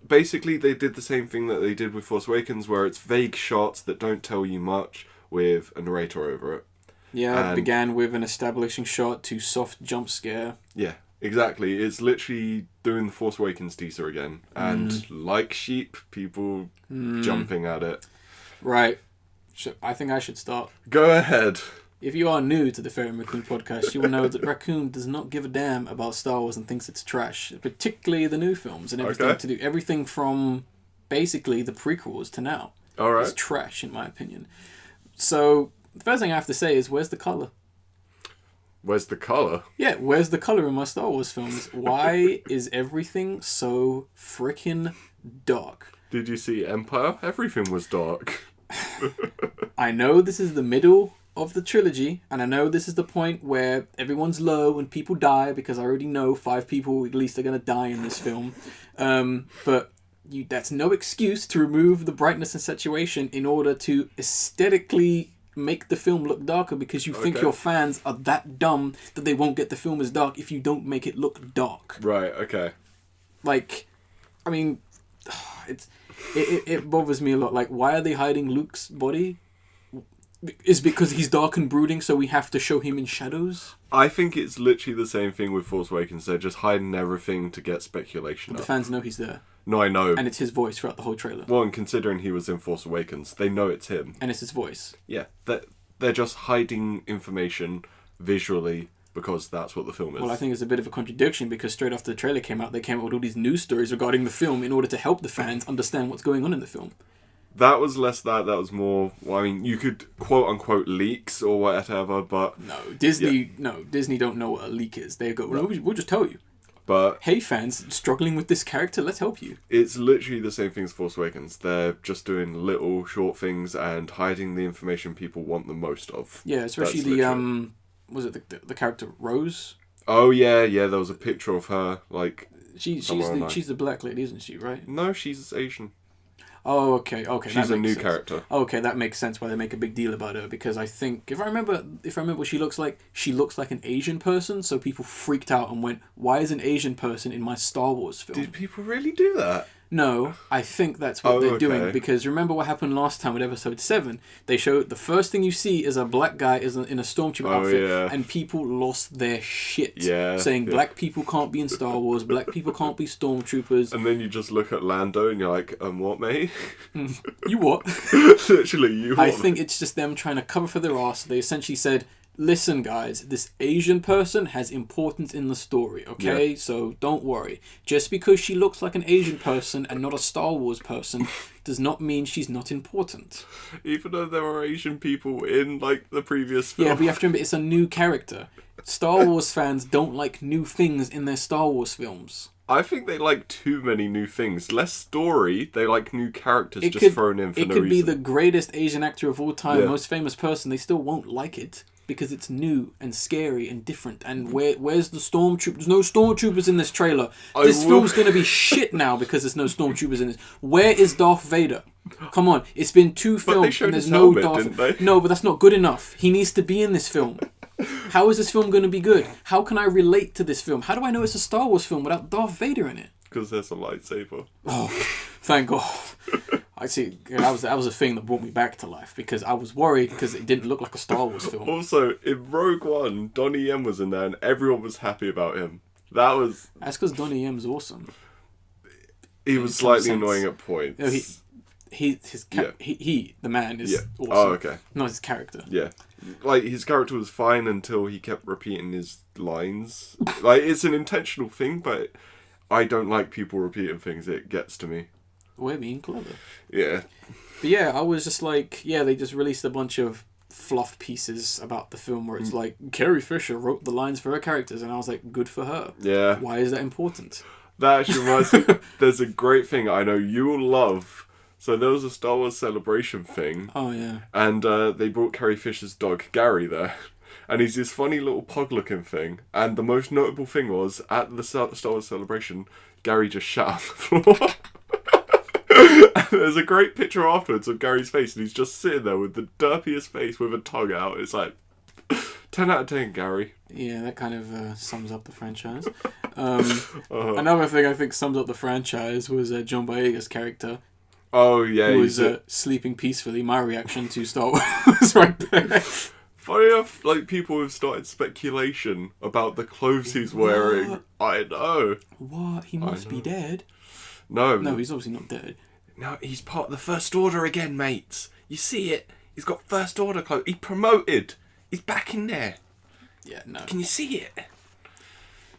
basically they did the same thing that they did with Force Awakens, where it's vague shots that don't tell you much with a narrator over it. Yeah, it began with an establishing shot to soft jump scare. Yeah, exactly. It's literally doing the Force Awakens teaser again. And like sheep, people jumping at it. Right. I think I should start. Go ahead. If you are new to the Ferret Raccoon podcast, you will know that Raccoon does not give a damn about Star Wars and thinks it's trash, particularly the new films and everything to do. Everything from basically the prequels to now. All right. It's trash, in my opinion. So the first thing I have to say is, where's the color? Where's the color? Yeah, where's the color in my Star Wars films? Why is everything so freaking dark? Did you see Empire? Everything was dark. I know this is the middle of the trilogy, and I know this is the point where everyone's low and people die, because I already know 5 people at least are going to die in this film. But that's no excuse to remove the brightness and saturation in order to aesthetically make the film look darker, because you think your fans are that dumb that they won't get the film as dark if you don't make it look dark. Right, okay. Like, I mean, it bothers me a lot. Like, why are they hiding Luke's body? Is because he's dark and brooding, so we have to show him in shadows? I think it's literally the same thing with Force Awakens. They're just hiding everything to get speculation But up. the fans know he's there. No, I know. And it's his voice throughout the whole trailer. Well, and considering he was in Force Awakens, they know it's him. And it's his voice. Yeah, they're just hiding information visually because that's what the film is. Well, I think it's a bit of a contradiction, because straight after the trailer came out, they came out with all these news stories regarding the film in order to help the fans understand what's going on in the film. That was less that was more, well, I mean, you could quote-unquote leaks or whatever, but... No, Disney don't know what a leak is. They go, well, we'll just tell you. But... Hey fans, struggling with this character, let's help you. It's literally the same thing as Force Awakens. They're just doing little short things and hiding the information people want the most of. Yeah, especially was it the character Rose? Oh, yeah, there was a picture of her, like... She's the black lady, isn't she, right? No, she's Asian. Oh, okay. She's a new character. Okay, that makes sense why they make a big deal about her, because I think if I remember what she looks like an Asian person, so people freaked out and went, "Why is an Asian person in my Star Wars film?" Did people really do that? No, I think that's what they're doing, because remember what happened last time with Episode 7? They showed the first thing you see is a black guy in a stormtrooper outfit, and people lost their shit, saying black people can't be in Star Wars, black people can't be stormtroopers. And then you just look at Lando and you're like, what, mate? You what? Literally, you what? I think it's just them trying to cover for their ass. They essentially said, listen, guys, this Asian person has importance in the story, okay? Yeah. So don't worry. Just because she looks like an Asian person and not a Star Wars person does not mean she's not important. Even though there are Asian people in, like, the previous film. Yeah, but you have to remember, it's a new character. Star Wars fans don't like new things in their Star Wars films. I think they like too many new things. Less story, they like new characters thrown in for no reason. It could be the greatest Asian actor of all time, most famous person, they still won't like it. Because it's new and scary and different. And where's the stormtroopers? There's no stormtroopers in this trailer. This film's going to be shit now because there's no stormtroopers in it. Where is Darth Vader? Come on. It's been 2 films and there's no Darth Vader. No, but that's not good enough. He needs to be in this film. How is this film going to be good? How can I relate to this film? How do I know it's a Star Wars film without Darth Vader in it? Because there's a lightsaber. Oh, thank God. I see. That was a thing that brought me back to life, because I was worried because it didn't look like a Star Wars film. Also, in Rogue One, Donnie Yen was in there and everyone was happy about him. That's because Donnie Yen's awesome. He was slightly annoying at points. No, the man is awesome. Oh, okay. Not his character. Yeah. Like, his character was fine until he kept repeating his lines. Like, it's an intentional thing, but I don't like people repeating things. It gets to me. We're being clever. Yeah. But yeah, I was just like, they just released a bunch of fluff pieces about the film where it's like, Carrie Fisher wrote the lines for her characters, and I was like, good for her. Yeah. Why is that important? That actually reminds me, there's a great thing I know you will love. So there was a Star Wars Celebration thing. Oh, yeah. And they brought Carrie Fisher's dog, Gary, there. And he's this funny little pug-looking thing. And the most notable thing was, at the Star Wars Celebration, Gary just shat on the floor. And there's a great picture afterwards of Gary's face, and he's just sitting there with the derpiest face with a tongue out. It's like, 10 out of 10, Gary. Yeah, that kind of sums up the franchise. Another thing I think sums up the franchise was John Boyega's character. Oh, yeah. Who was sleeping peacefully. My reaction to Star Wars right there. Funny enough, like, people have started speculation about the clothes he's wearing. I know. What? He must be dead. No, he's obviously not dead. No, he's part of the First Order again, mates. You see it? He's got First Order clothes. He promoted. He's back in there. Yeah, no. Can you see it?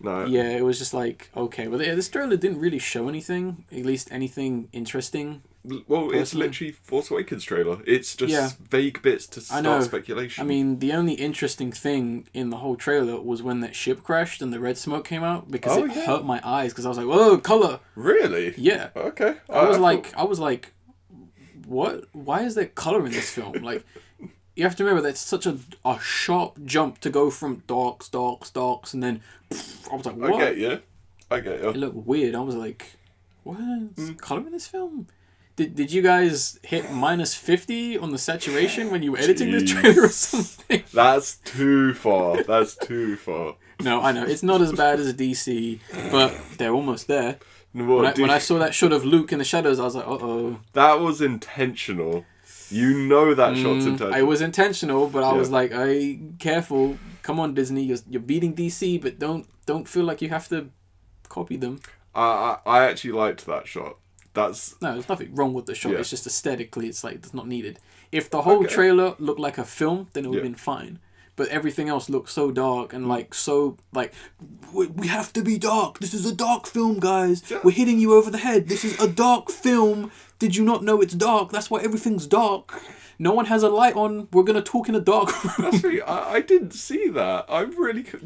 No. Yeah, it was just like, okay. Well, this trailer didn't really show anything. At least anything interesting. Well, it's literally Force Awakens trailer. It's just vague bits to start speculation. I mean, the only interesting thing in the whole trailer was when that ship crashed and the red smoke came out, because it hurt my eyes, because I was like, whoa, colour! Really? Yeah. Okay. I was like, what? Why is there colour in this film? Like, you have to remember that's such a sharp jump to go from darks, and then I was like, what? I get you. It looked weird. I was like, what? Colour in this film? Did you guys hit -50 on the saturation when you were editing this trailer or something? That's too far. No, I know. It's not as bad as DC, but they're almost there. When I saw that shot of Luke in the shadows, I was like, uh-oh. That was intentional. You know that shot's intentional. It was intentional, but I was like, hey, careful. Come on, Disney. You're beating DC, but don't feel like you have to copy them. I actually liked that shot. No, there's nothing wrong with the shot. It's just aesthetically, it's like it's not needed. If the whole trailer looked like a film, then it would have been fine. But everything else looked so dark and we have to be dark. This is a dark film, guys. Yeah. We're hitting you over the head. This is a dark film. Did you not know it's dark? That's why everything's dark. No one has a light on. We're going to talk in a dark room. That's really, I didn't see that.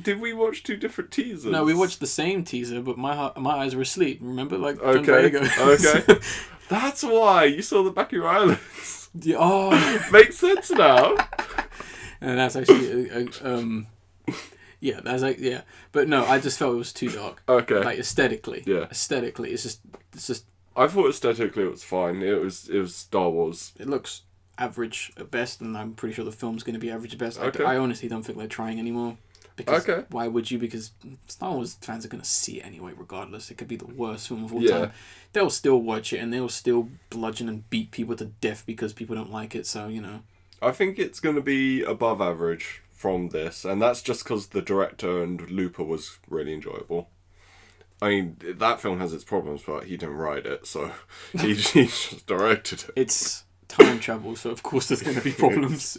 Did we watch 2 different teasers? No, we watched the same teaser, but my eyes were asleep. Remember? Like John Boyega. Okay. That's why you saw the back of your eyelids. Oh. Makes sense now. And that's actually But no, I just felt it was too dark. Okay. Like aesthetically. Yeah. Aesthetically, it's just I thought aesthetically it was fine. It was Star Wars. It looks average at best, and I'm pretty sure the film's going to be average at best. Okay. I honestly don't think they're trying anymore. Because why would you? Because Star Wars fans are going to see it anyway, regardless. It could be the worst film of all time. They'll still watch it, and they'll still bludgeon and beat people to death because people don't like it, so, you know. I think it's going to be above average from this, and that's just because the director and Looper was really enjoyable. I mean, that film has its problems, but he didn't write it, so he just directed it. It's time travel, so of course there's going to be problems.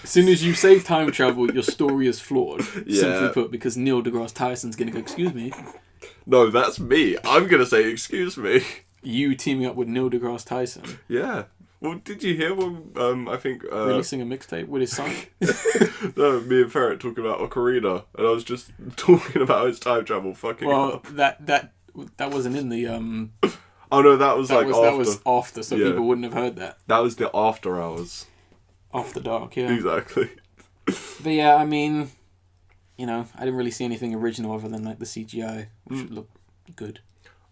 As soon as you say time travel, your story is flawed. Simply put, because Neil deGrasse Tyson's going to go, excuse me. No, that's me. I'm going to say, excuse me. You teaming up with Neil deGrasse Tyson. Yeah. Well, did you hear when, I think... releasing a mixtape with his son? No, me and Ferret talking about Ocarina, and I was just talking about his time travel fucking up. that wasn't in the... Oh no, that was after. That was after, so people wouldn't have heard that. That was the after hours. After dark, yeah. Exactly. But yeah, I mean, you know, I didn't really see anything original other than like the CGI, which looked good.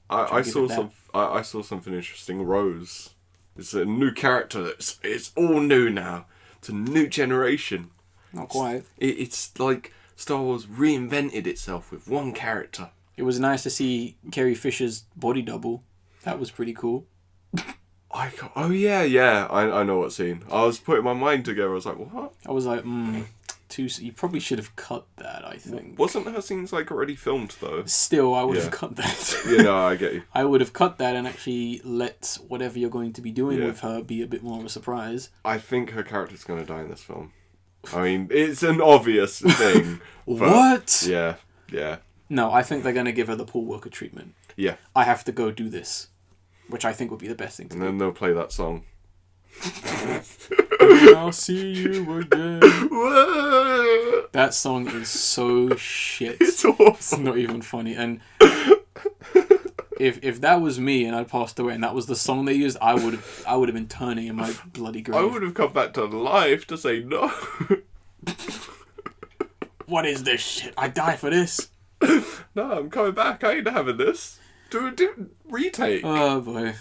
I saw something interesting. Rose. It's a new character. It's all new now. It's a new generation. Not quite. It's like Star Wars reinvented itself with one character. It was nice to see Carrie Fisher's body double. That was pretty cool. Oh yeah. I know what scene. I was putting my mind together. I was like, what? I was like, you probably should have cut that, I think. Wasn't her scenes like already filmed though? Still, I would have cut that. Yeah, no, I get you. I would have cut that and actually let whatever you're going to be doing with her be a bit more of a surprise. I think her character's going to die in this film. I mean, it's an obvious thing. What? Yeah. No, I think they're going to give her the Paul Walker treatment. Yeah. I have to go do this. Which I think would be the best thing to do. And then they'll play that song. I'll see you again. That song is so shit. It's awful. It's not even funny. And if that was me and I'd passed away and that was the song they used, I would have been turning in my bloody grave. I would have come back to life to say no. What is this shit? I die for this. No, I'm coming back. I ain't having this. Do a retake. Oh boy.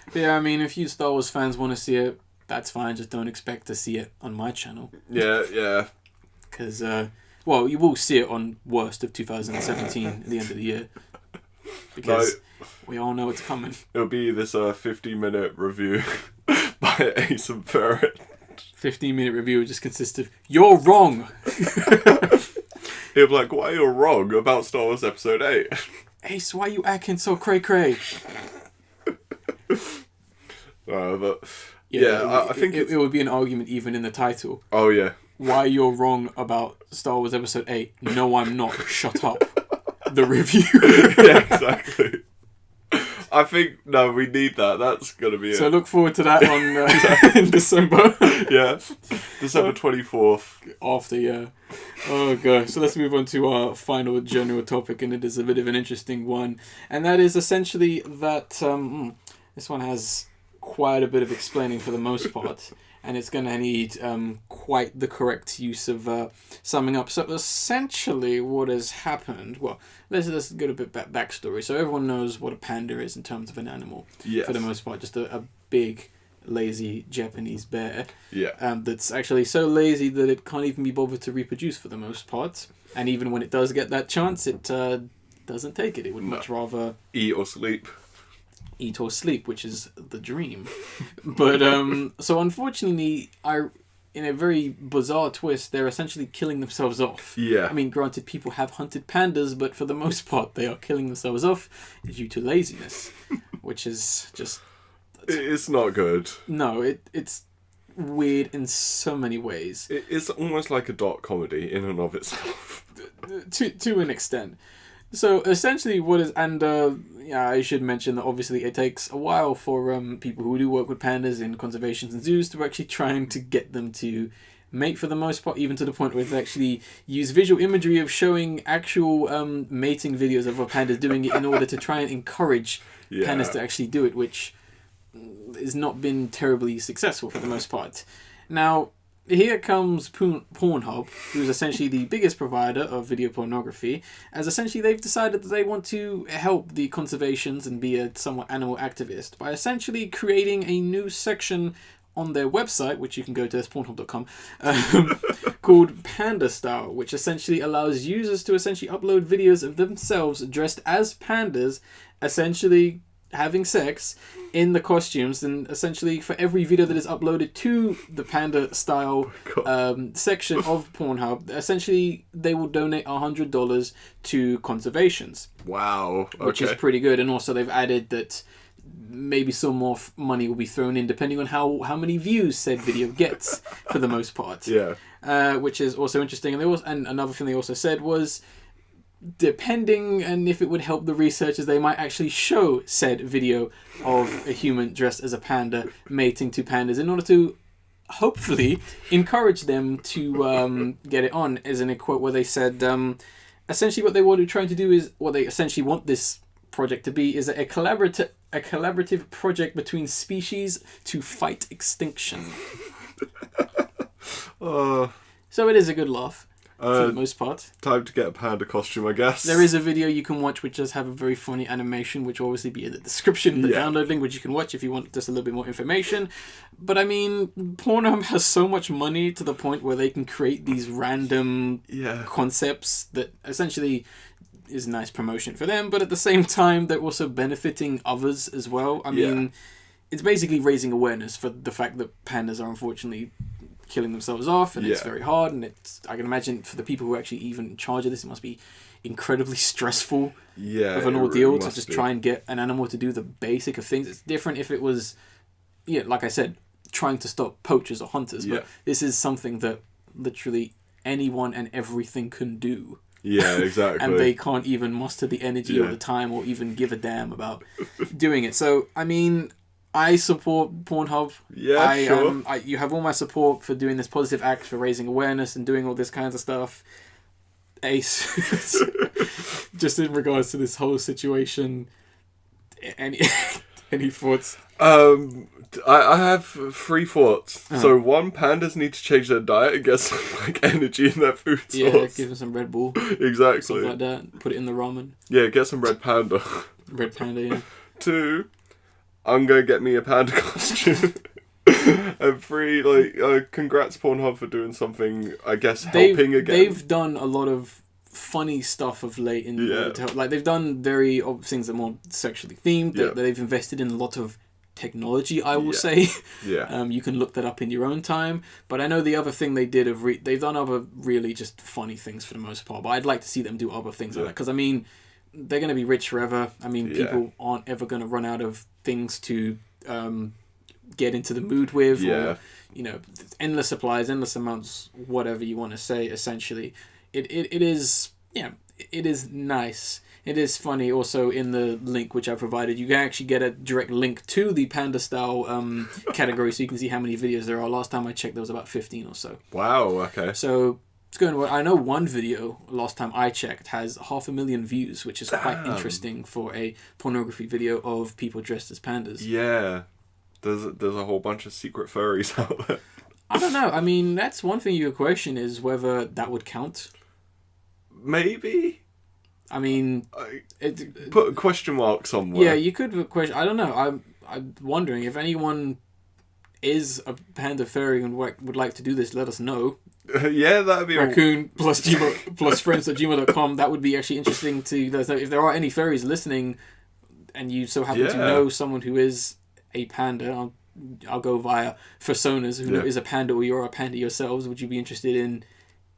But yeah, I mean, if you Star Wars fans want to see it, that's fine. Just don't expect to see it on my channel. Yeah. Because, well, you will see it on Worst of 2017 at the end of the year. Because we all know it's coming. It'll be this 15-minute review by Ace and Ferret. 15-minute review just consists of, you're wrong! He'll be like, why you're wrong about Star Wars Episode 8? Ace, why you acting so cray-cray? But I think it would be an argument even in the title. Oh yeah. Why you're wrong about Star Wars Episode 8? No, I'm not. Shut up. The review. Yeah, exactly. I think we need that. That's gonna be it. So look forward to that on in December. Yeah, December 24th. After Oh god. So let's move on to our final general topic, and it is a bit of an interesting one, and that is essentially that this one has quite a bit of explaining for the most part, and it's going to need quite the correct use of summing up. So essentially what has happened, well, let's get a bit backstory. So everyone knows what a panda is in terms of an animal. Yes. For the most part, just a big, lazy Japanese bear. Yeah. That's actually so lazy that it can't even be bothered to reproduce for the most part. And even when it does get that chance, it doesn't take it. It would much rather eat or sleep, which is the dream. But so unfortunately, in a very bizarre twist, they're essentially killing themselves off. Yeah. I mean, granted, people have hunted pandas, but for the most part, they are killing themselves off due to laziness, which is just... It's not good. No, it's weird in so many ways. It's almost like a dark comedy in and of itself. To an extent. So essentially what is... And I should mention that obviously it takes a while for people who do work with pandas in conservations and zoos to actually trying to get them to mate for the most part, even to the point where they actually use visual imagery of showing actual mating videos of pandas doing it in order to try and encourage pandas to actually do it, which has not been terribly successful for the most part. Now, here comes PornHub, who's essentially the biggest provider of video pornography, as essentially they've decided that they want to help the conservations and be a somewhat animal activist by essentially creating a new section on their website, which you can go to, that's pornhub.com, called Panda Style, which essentially allows users to essentially upload videos of themselves dressed as pandas, essentially having sex in the costumes. And essentially for every video that is uploaded to the Panda Style section of Pornhub, essentially they will donate $100 to conservations. Wow. Okay. Which is pretty good. And also they've added that maybe some more money will be thrown in depending on how many views said video gets for the most part. Yeah. Which is also interesting. And another thing they also said was, depending and if it would help the researchers, they might actually show said video of a human dressed as a panda mating to pandas in order to hopefully encourage them to get it on. As in a quote where they said, essentially what they want to try to do is, what they essentially want this project to be, is a collaborative project between species to fight extinction. So it is a good laugh. For the most part. Time to get a panda costume, I guess. There is a video you can watch which does have a very funny animation, which will obviously be in the description, the download link, which you can watch if you want just a little bit more information. But I mean, Pornhub has so much money to the point where they can create these random concepts that essentially is nice promotion for them, but at the same time they're also benefiting others as well. I mean, it's basically raising awareness for the fact that pandas are unfortunately killing themselves off, and it's very hard, and it's, I can imagine for the people who are actually even in charge of this, it must be incredibly stressful of an ordeal to just try and get an animal to do the basic of things. It's different if it was, like I said, trying to stop poachers or hunters, but this is something that literally anyone and everything can do. Yeah, exactly. And they can't even muster the energy or the time or even give a damn about doing it. So, I mean, I support Pornhub. Yeah, sure. You have all my support for doing this positive act, for raising awareness and doing all this kinds of stuff. Ace. Just in regards to this whole situation, any thoughts? I have 3 thoughts. So one, pandas need to change their diet and get some energy in their food source. Yeah, give them some Red Bull. Exactly. Something like that. Put it in the ramen. Yeah, get some red panda. Red panda, yeah. 2, I'm going to get me a panda costume. And 3, congrats Pornhub for doing something, I guess, helping again. They've done a lot of funny stuff of late in order to help. Like, they've done very things that are more sexually themed. They've invested in a lot of technology, I will say. You can look that up in your own time. But I know the other thing they did they've done other really just funny things for the most part. But I'd like to see them do other things like that, because I mean, they're going to be rich forever. I mean, people aren't ever going to run out of things to get into the mood with, or endless supplies, endless amounts, whatever you want to say. Essentially, it is nice. It is funny. Also, in the link which I provided, you can actually get a direct link to the Panda Style category, so you can see how many videos there are. Last time I checked, there was about 15 or so. Wow. Okay. So it's going well. I know one video, last time I checked, has 500,000 views, which is quite interesting for a pornography video of people dressed as pandas. Yeah. There's a whole bunch of secret furries out there. I don't know. I mean, that's one thing you could question, is whether that would count. Maybe. I mean, put a question mark somewhere. Yeah, you could question. I don't know. I'm wondering if anyone is a panda furry and would like to do this. Let us know. Yeah, that'd be Raccoon plus friends@gmail.com. That would be actually interesting to let us know. If there are any furries listening, and you so happen to know someone who is a panda, I'll go via Fursonas, who is a panda, or you're a panda yourselves. Would you be interested in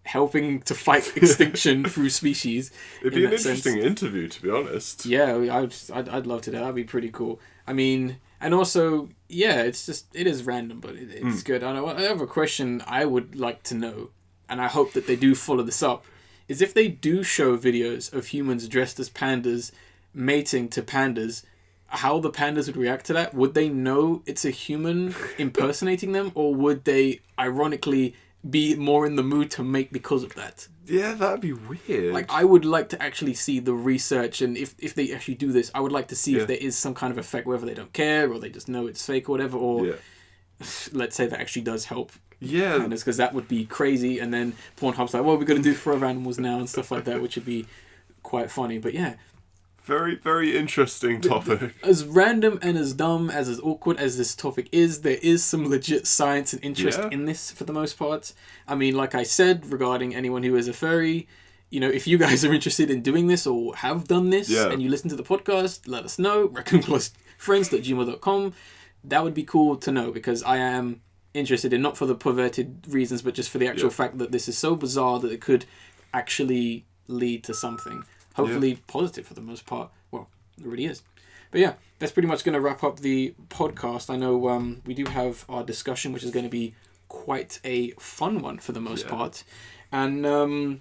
helping to fight extinction through species? It'd be an interesting interview, to be honest. Yeah, I'd love to do that. That'd be pretty cool. I mean, and also, it is random, but it's good. I have a question I would like to know, and I hope that they do follow this up, is if they do show videos of humans dressed as pandas mating to pandas, how the pandas would react to that. Would they know it's a human impersonating them, or would they ironically be more in the mood to mate because of that? Yeah, that'd be weird. Like, I would like to actually see the research, and if they actually do this, I would like to see if there is some kind of effect, whether they don't care or they just know it's fake or whatever, or let's say that actually does help Yeah. Because that would be crazy. And then Pornhub's like, well, we're going to do forever animals now and stuff like that, which would be quite funny. But yeah. Very, very interesting topic. As random and as dumb, as awkward as this topic is, there is some legit science and interest in this for the most part. I mean, like I said, regarding anyone who is a furry, if you guys are interested in doing this or have done this and you listen to the podcast, let us know. raccoonplusfriends.gmail.com. That would be cool to know, because I am interested in, not for the perverted reasons, but just for the actual fact that this is so bizarre that it could actually lead to something. Hopefully positive for the most part. Well, it really is. But yeah, that's pretty much going to wrap up the podcast. I know we do have our discussion, which is going to be quite a fun one for the most part. And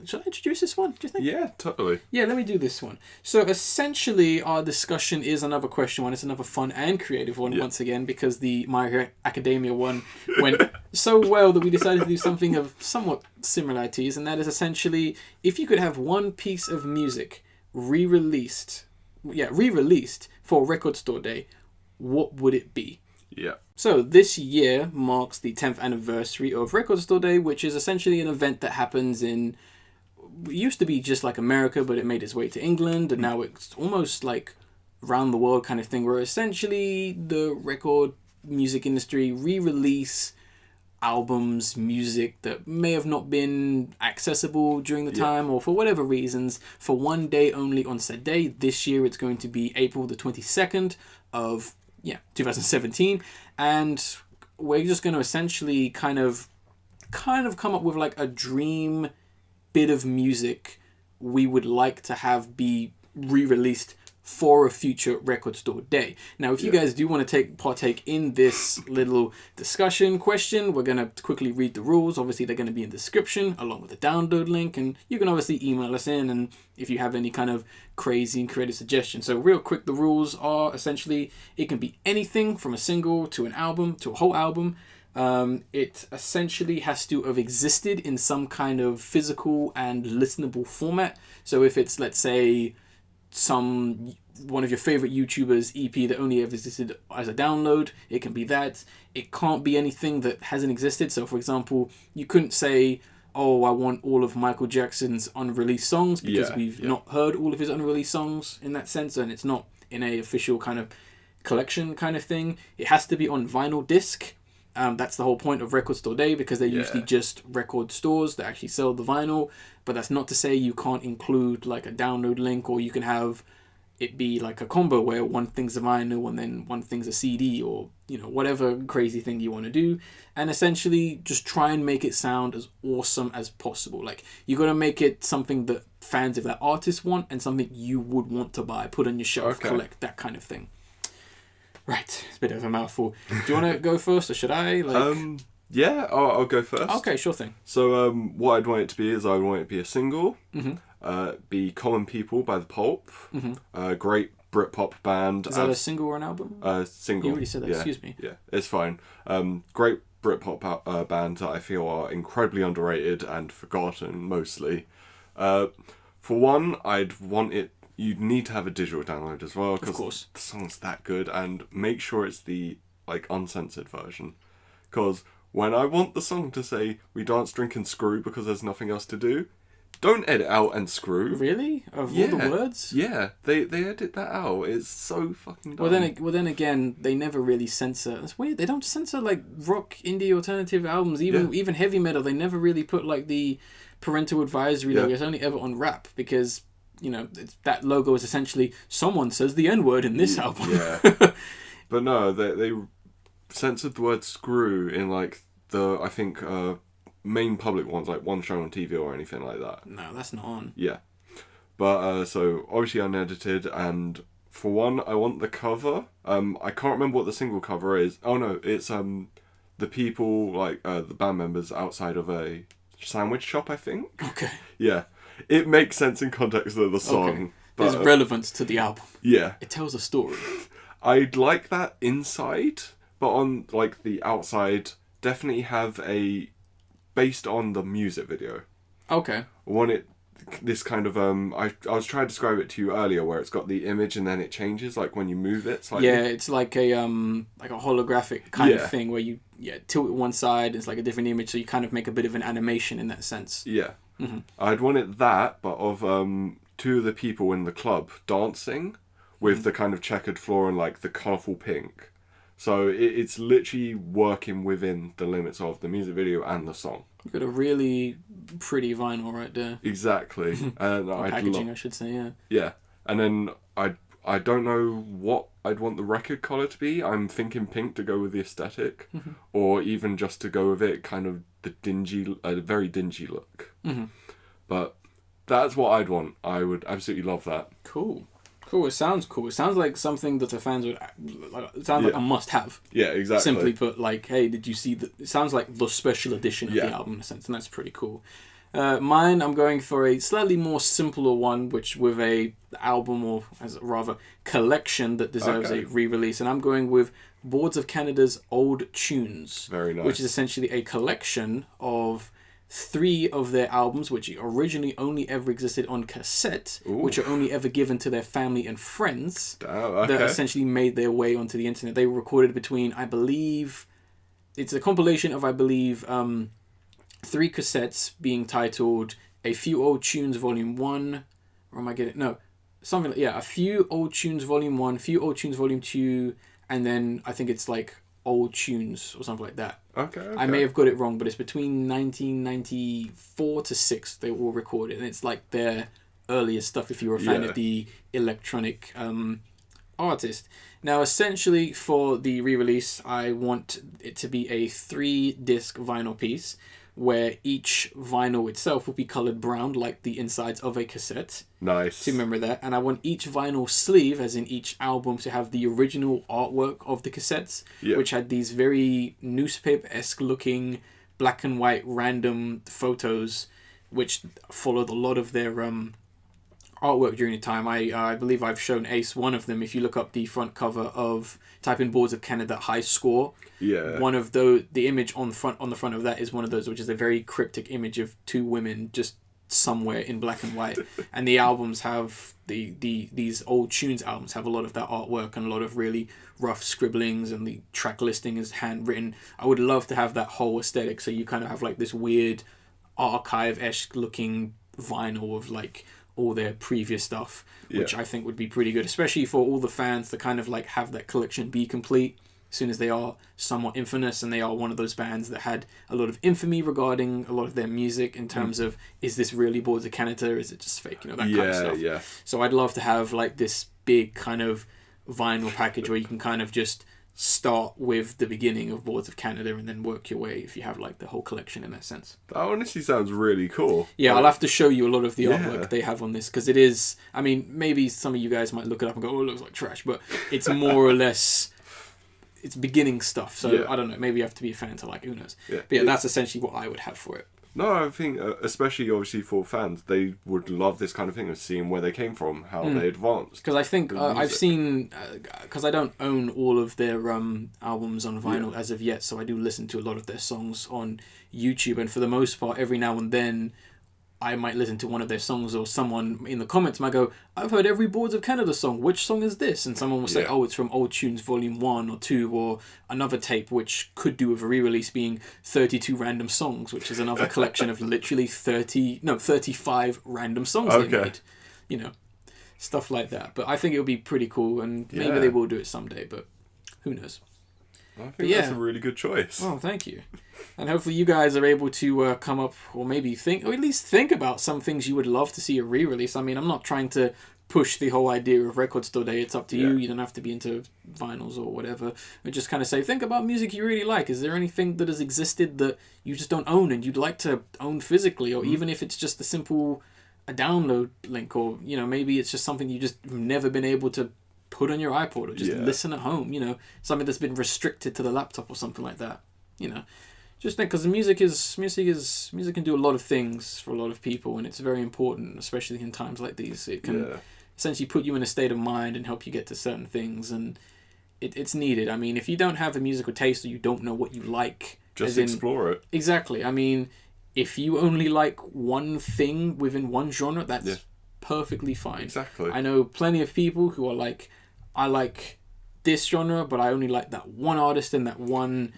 should I introduce this one, do you think? Yeah, totally. Yeah, let me do this one. So essentially, our discussion is another question one. It's another fun and creative one once again, because the My Hero Academia one went so well that we decided to do something of somewhat similarities, and that is essentially, if you could have one piece of music re-released for Record Store Day, what would it be? Yeah. So this year marks the 10th anniversary of Record Store Day, which is essentially an event that happens it used to be just like America, but it made its way to England, and now it's almost like around the world kind of thing, where essentially the record music industry re-release albums, music that may have not been accessible during the time, or for whatever reasons, for one day only on said day. This year it's going to be April the 22nd of 2017, and we're just going to essentially kind of come up with like a dream bit of music we would like to have be re-released for a future Record Store Day. Now, if you guys do want to partake in this little discussion question, we're going to quickly read the rules. Obviously, they're going to be in the description along with the download link, and you can obviously email us in, and if you have any kind of crazy and creative suggestions. So real quick, the rules are essentially, it can be anything from a single to an album to a whole album. It essentially has to have existed in some kind of physical and listenable format. So if it's, let's say, one of your favorite YouTubers EP that only ever existed as a download, it can be that. It can't be anything that hasn't existed. So for example, you couldn't say, oh, I want all of Micheal Jackson's unreleased songs, because we've not heard all of his unreleased songs in that sense, and it's not in a official kind of collection kind of thing. It has to be on vinyl disc. That's the whole point of Record Store Day, because they're usually just record stores that actually sell the vinyl. But that's not to say you can't include like a download link, or you can have it be like a combo where one thing's a vinyl and then one thing's a CD, or whatever crazy thing you want to do, and essentially just try and make it sound as awesome as possible. Like, you got to make it something that fans of that artist want, and something you would want to buy, put on your shelf, collect, that kind of thing. Right, it's a bit of a mouthful. Do you want to go first, or should I? Yeah, I'll go first. Okay, sure thing. So what I'd want it to be is, I would want it to be a single. Be Common People by The Pulp. Great Britpop band. Is that a single or an album? Single. You already said that, excuse me. Yeah, it's fine. Great Britpop band that I feel are incredibly underrated and forgotten, mostly. For one, I'd want it... You'd need to have a digital download as well, because the song's that good, and make sure it's the uncensored version. Because when I want the song to say, we dance, drink and screw because there's nothing else to do, don't edit out and screw. Really? Of all the words? Yeah, they edit that out. It's so fucking dumb. Well, then again, they never really censor. It's weird. They don't censor rock, indie, alternative albums, even heavy metal. They never really put the parental advisory. It's only ever on rap, because that logo is essentially, someone says the N-word in this album. Yeah. But no, they censored the word screw in I think main public ones, like One Show on TV or anything like that. No, that's not on. Yeah. But so obviously unedited, and for one, I want the cover. I can't remember what the single cover is. Oh no, it's the people, the band members outside of a sandwich shop, I think. Okay. Yeah. It makes sense in context of the song. Okay. But, there's relevance to the album. Yeah. It tells a story. I'd like that inside, but on the outside, definitely have based on the music video. Okay. I want it this kind of I was trying to describe it to you earlier, where it's got the image and then it changes like when you move it slightly. Yeah, it's like a holographic kind of thing where you tilt it one side, it's like a different image, so you kind of make a bit of an animation in that sense. Yeah. I'd want it that, but of two of the people in the club dancing with the kind of checkered floor and like the colourful pink. So it's literally working within the limits of the music video and the song. You've got a really pretty vinyl right there. Exactly. And packaging, I should say, yeah. Yeah. And then I don't know what I'd want the record colour to be. I'm thinking pink to go with the aesthetic, or even just to go with it kind of the dingy, very dingy look. But that's what I'd want. I would absolutely love that. Cool. It sounds cool. It sounds like something that the fans would. It sounds like a must-have. Yeah, exactly. Simply put, like, hey, did you see the? It sounds like the special edition of the album in a sense, and that's pretty cool. Mine, I'm going for a slightly more simpler one, which with a album or as rather collection that deserves a re-release, and I'm going with Boards of Canada's Old Tunes. Very nice. Which is essentially a collection of 3 of their albums, which originally only ever existed on cassette, which are only ever given to their family and friends, that essentially made their way onto the internet. They were recorded between, I believe, it's a compilation of, 3 cassettes being titled A Few Old Tunes Volume 1, or am I getting, no, something like, A Few Old Tunes Volume 1, Few Old Tunes Volume 2, and then I think it's like Old Tunes or something like that. Okay. I may have got it wrong, but it's between 1994 to 6 they were recorded, and it's like their earliest stuff if you were a fan of the electronic artist. Now, essentially, for the re-release, I want it to be a 3-disc vinyl piece, where each vinyl itself will be coloured brown like the insides of a cassette. Nice. To remember that. And I want each vinyl sleeve, as in each album, to have the original artwork of the cassettes, which had these very newspaper-esque looking black and white random photos, which followed a lot of their artwork during the time. I believe I've shown Ace one of them. If you look up the front cover of, type in Boards of Canada High Score, one of the image on the front of that is one of those, which is a very cryptic image of 2 women just somewhere in black and white. And the albums have these Old Tunes albums have a lot of that artwork and a lot of really rough scribblings, and the track listing is handwritten. I would love to have that whole aesthetic, so you kind of have like this weird archive-esque looking vinyl of like all their previous stuff, which I think would be pretty good, especially for all the fans to kind of like have that collection be complete, as soon as they are somewhat infamous, and they are one of those bands that had a lot of infamy regarding a lot of their music in terms of, is this really Boards of Canada, or is it just fake, that kind of stuff. Yeah. So I'd love to have like this big kind of vinyl package where you can kind of just start with the beginning of Boards of Canada and then work your way, if you have like the whole collection in that sense. That honestly sounds really cool. Yeah, I'll have to show you a lot of the artwork they have on this, because it is, I mean, maybe some of you guys might look it up and go, oh, it looks like trash, but it's more or less, it's beginning stuff, so I don't know, maybe you have to be a fan to like, who knows. But that's essentially what I would have for it. No, I think, especially obviously for fans, they would love this kind of thing of seeing where they came from, how they advanced. Because I think I've seen, because I don't own all of their albums on vinyl as of yet, so I do listen to a lot of their songs on YouTube, and for the most part, every now and then, I might listen to one of their songs, or someone in the comments might go, I've heard every Boards of Canada song, which song is this? And someone will say, oh, it's from Old Tunes Volume 1 or 2, or another tape, which could do with a re-release being 32 Random Songs, which is another collection of literally 35 random songs they made. Stuff like that. But I think it'll be pretty cool, and maybe they will do it someday, but who knows. I think that's a really good choice. Oh, thank you. And hopefully you guys are able to come up, or maybe think, or at least think about some things you would love to see a re-release. I mean, I'm not trying to push the whole idea of Record Store Day. It's up to you. You don't have to be into vinyls or whatever. But just kind of say, think about music you really like. Is there anything that has existed that you just don't own and you'd like to own physically? Or even if it's just a simple a download link, or, maybe it's just something you just never been able to put on your iPod, or just listen at home, something that's been restricted to the laptop or something like that, just think, because music can do a lot of things for a lot of people, and it's very important, especially in times like these. It can essentially put you in a state of mind and help you get to certain things, and it's needed. I mean, if you don't have a musical taste, or you don't know what you like, just explore it. Exactly. I mean, if you only like one thing within one genre, that's perfectly fine. Exactly. I know plenty of people who are like, I like this genre, but I only like that one artist and that one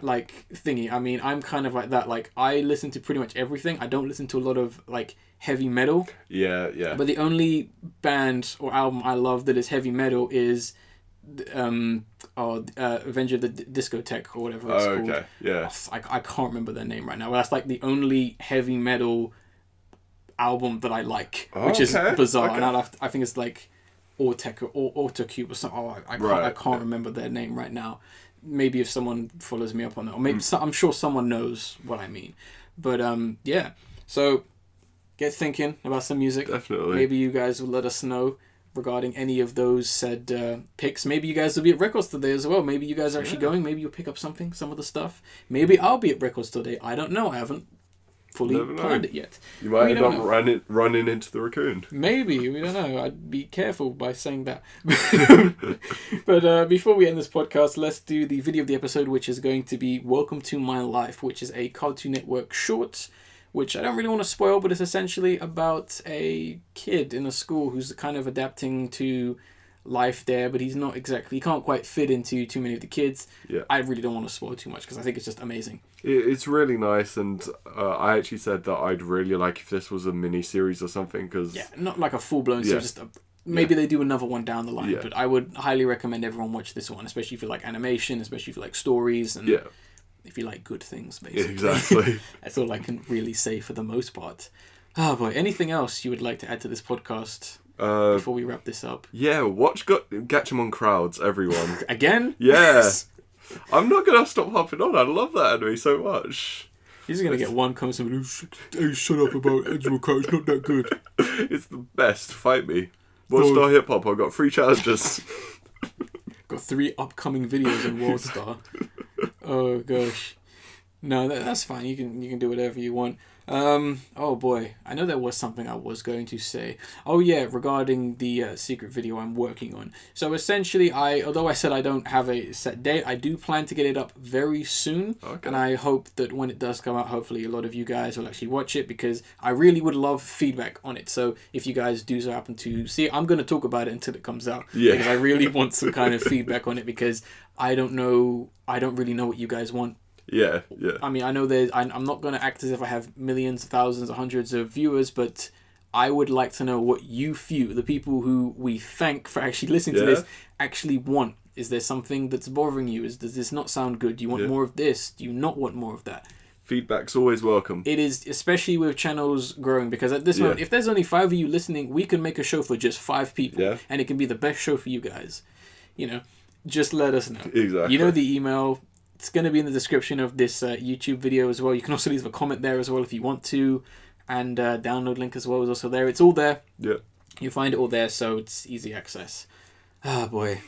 like thingy. I mean, I'm kind of like that. Like, I listen to pretty much everything. I don't listen to a lot of like heavy metal. Yeah. But the only band or album I love that is heavy metal is Avenger the Discotheque or whatever it's called. Okay. Yeah. I can't remember their name right now. But that's like the only heavy metal album that I like, which is bizarre. Okay. And I think it's like Autocube or something. I can't remember their name right now. Maybe if someone follows me up on that, or maybe I'm sure someone knows what I mean. But yeah. So get thinking about some music. Definitely. Maybe you guys will let us know regarding any of those said picks. Maybe you guys will be at Records today as well. Maybe you guys are actually going. Maybe you'll pick up some of the stuff. Maybe I'll be at Records today. I don't know. I haven't fully planned it yet. You might end up running into the raccoon. Maybe, we don't know. I'd be careful by saying that. But before we end this podcast, let's do the video of the episode, which is going to be Welcome to My Life, which is a Cartoon Network short, which I don't really want to spoil, but it's essentially about a kid in a school who's kind of adapting to life there, but he can't quite fit into too many of the kids. Yeah. I really don't want to spoil too much because I think it's just amazing. It's really nice, and I actually said that I'd really like if this was a mini-series or something, because... Yeah, not like a full-blown series, just maybe they do another one down the line, but I would highly recommend everyone watch this one, especially if you like animation, especially if you like stories, and if you like good things, basically. Yeah, exactly. That's all I can really say for the most part. Oh boy, anything else you would like to add to this podcast? Before we wrap this up. Yeah, watch Gatchaman Crowds, everyone. Again? Yeah. I'm not going to stop hopping on. I love that anime so much. He's going to get one comment saying, hey, shut up about Gatchaman Crowds, it's not that good. It's the best. Fight me. World Star Hip Hop, I've got 3 challenges. Got 3 upcoming videos on World Star. Oh gosh. No, that's fine. You can do whatever you want. Oh boy, I know there was something I was going to say. Oh yeah, regarding the secret video I'm working on. So essentially, although I said I don't have a set date, I do plan to get it up very soon. Okay. And I hope that when it does come out, hopefully a lot of you guys will actually watch it, because I really would love feedback on it. So if you guys do happen to see it, I'm going to talk about it until it comes out. Yeah. Because I really want some kind of feedback on it, because I don't really know what you guys want. Yeah. I mean, I know I'm not going to act as if I have millions, thousands, or hundreds of viewers, but I would like to know what you few, the people who we thank for actually listening to this, actually want. Is there something that's bothering you? Does this not sound good? Do you want more of this? Do you not want more of that? Feedback's always welcome. It is, especially with channels growing, because at this moment, if there's only 5 of you listening, we can make a show for just 5 people, and it can be the best show for you guys. Just let us know. Exactly. You know the email. It's going to be in the description of this YouTube video as well. You can also leave a comment there as well if you want to. And download link as well is also there. It's all there. Yeah. You'll find it all there, so it's easy access. Ah, boy.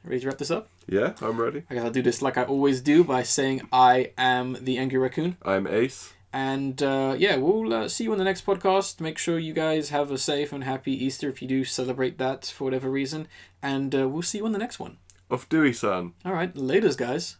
Ready to wrap this up? Yeah, I'm ready. I guess I'll do this like I always do by saying I am the Angry Raccoon. I'm Ace. And we'll see you on the next podcast. Make sure you guys have a safe and happy Easter if you do celebrate that for whatever reason. And we'll see you on the next one. Off Dewey-san. All right. Laters, guys.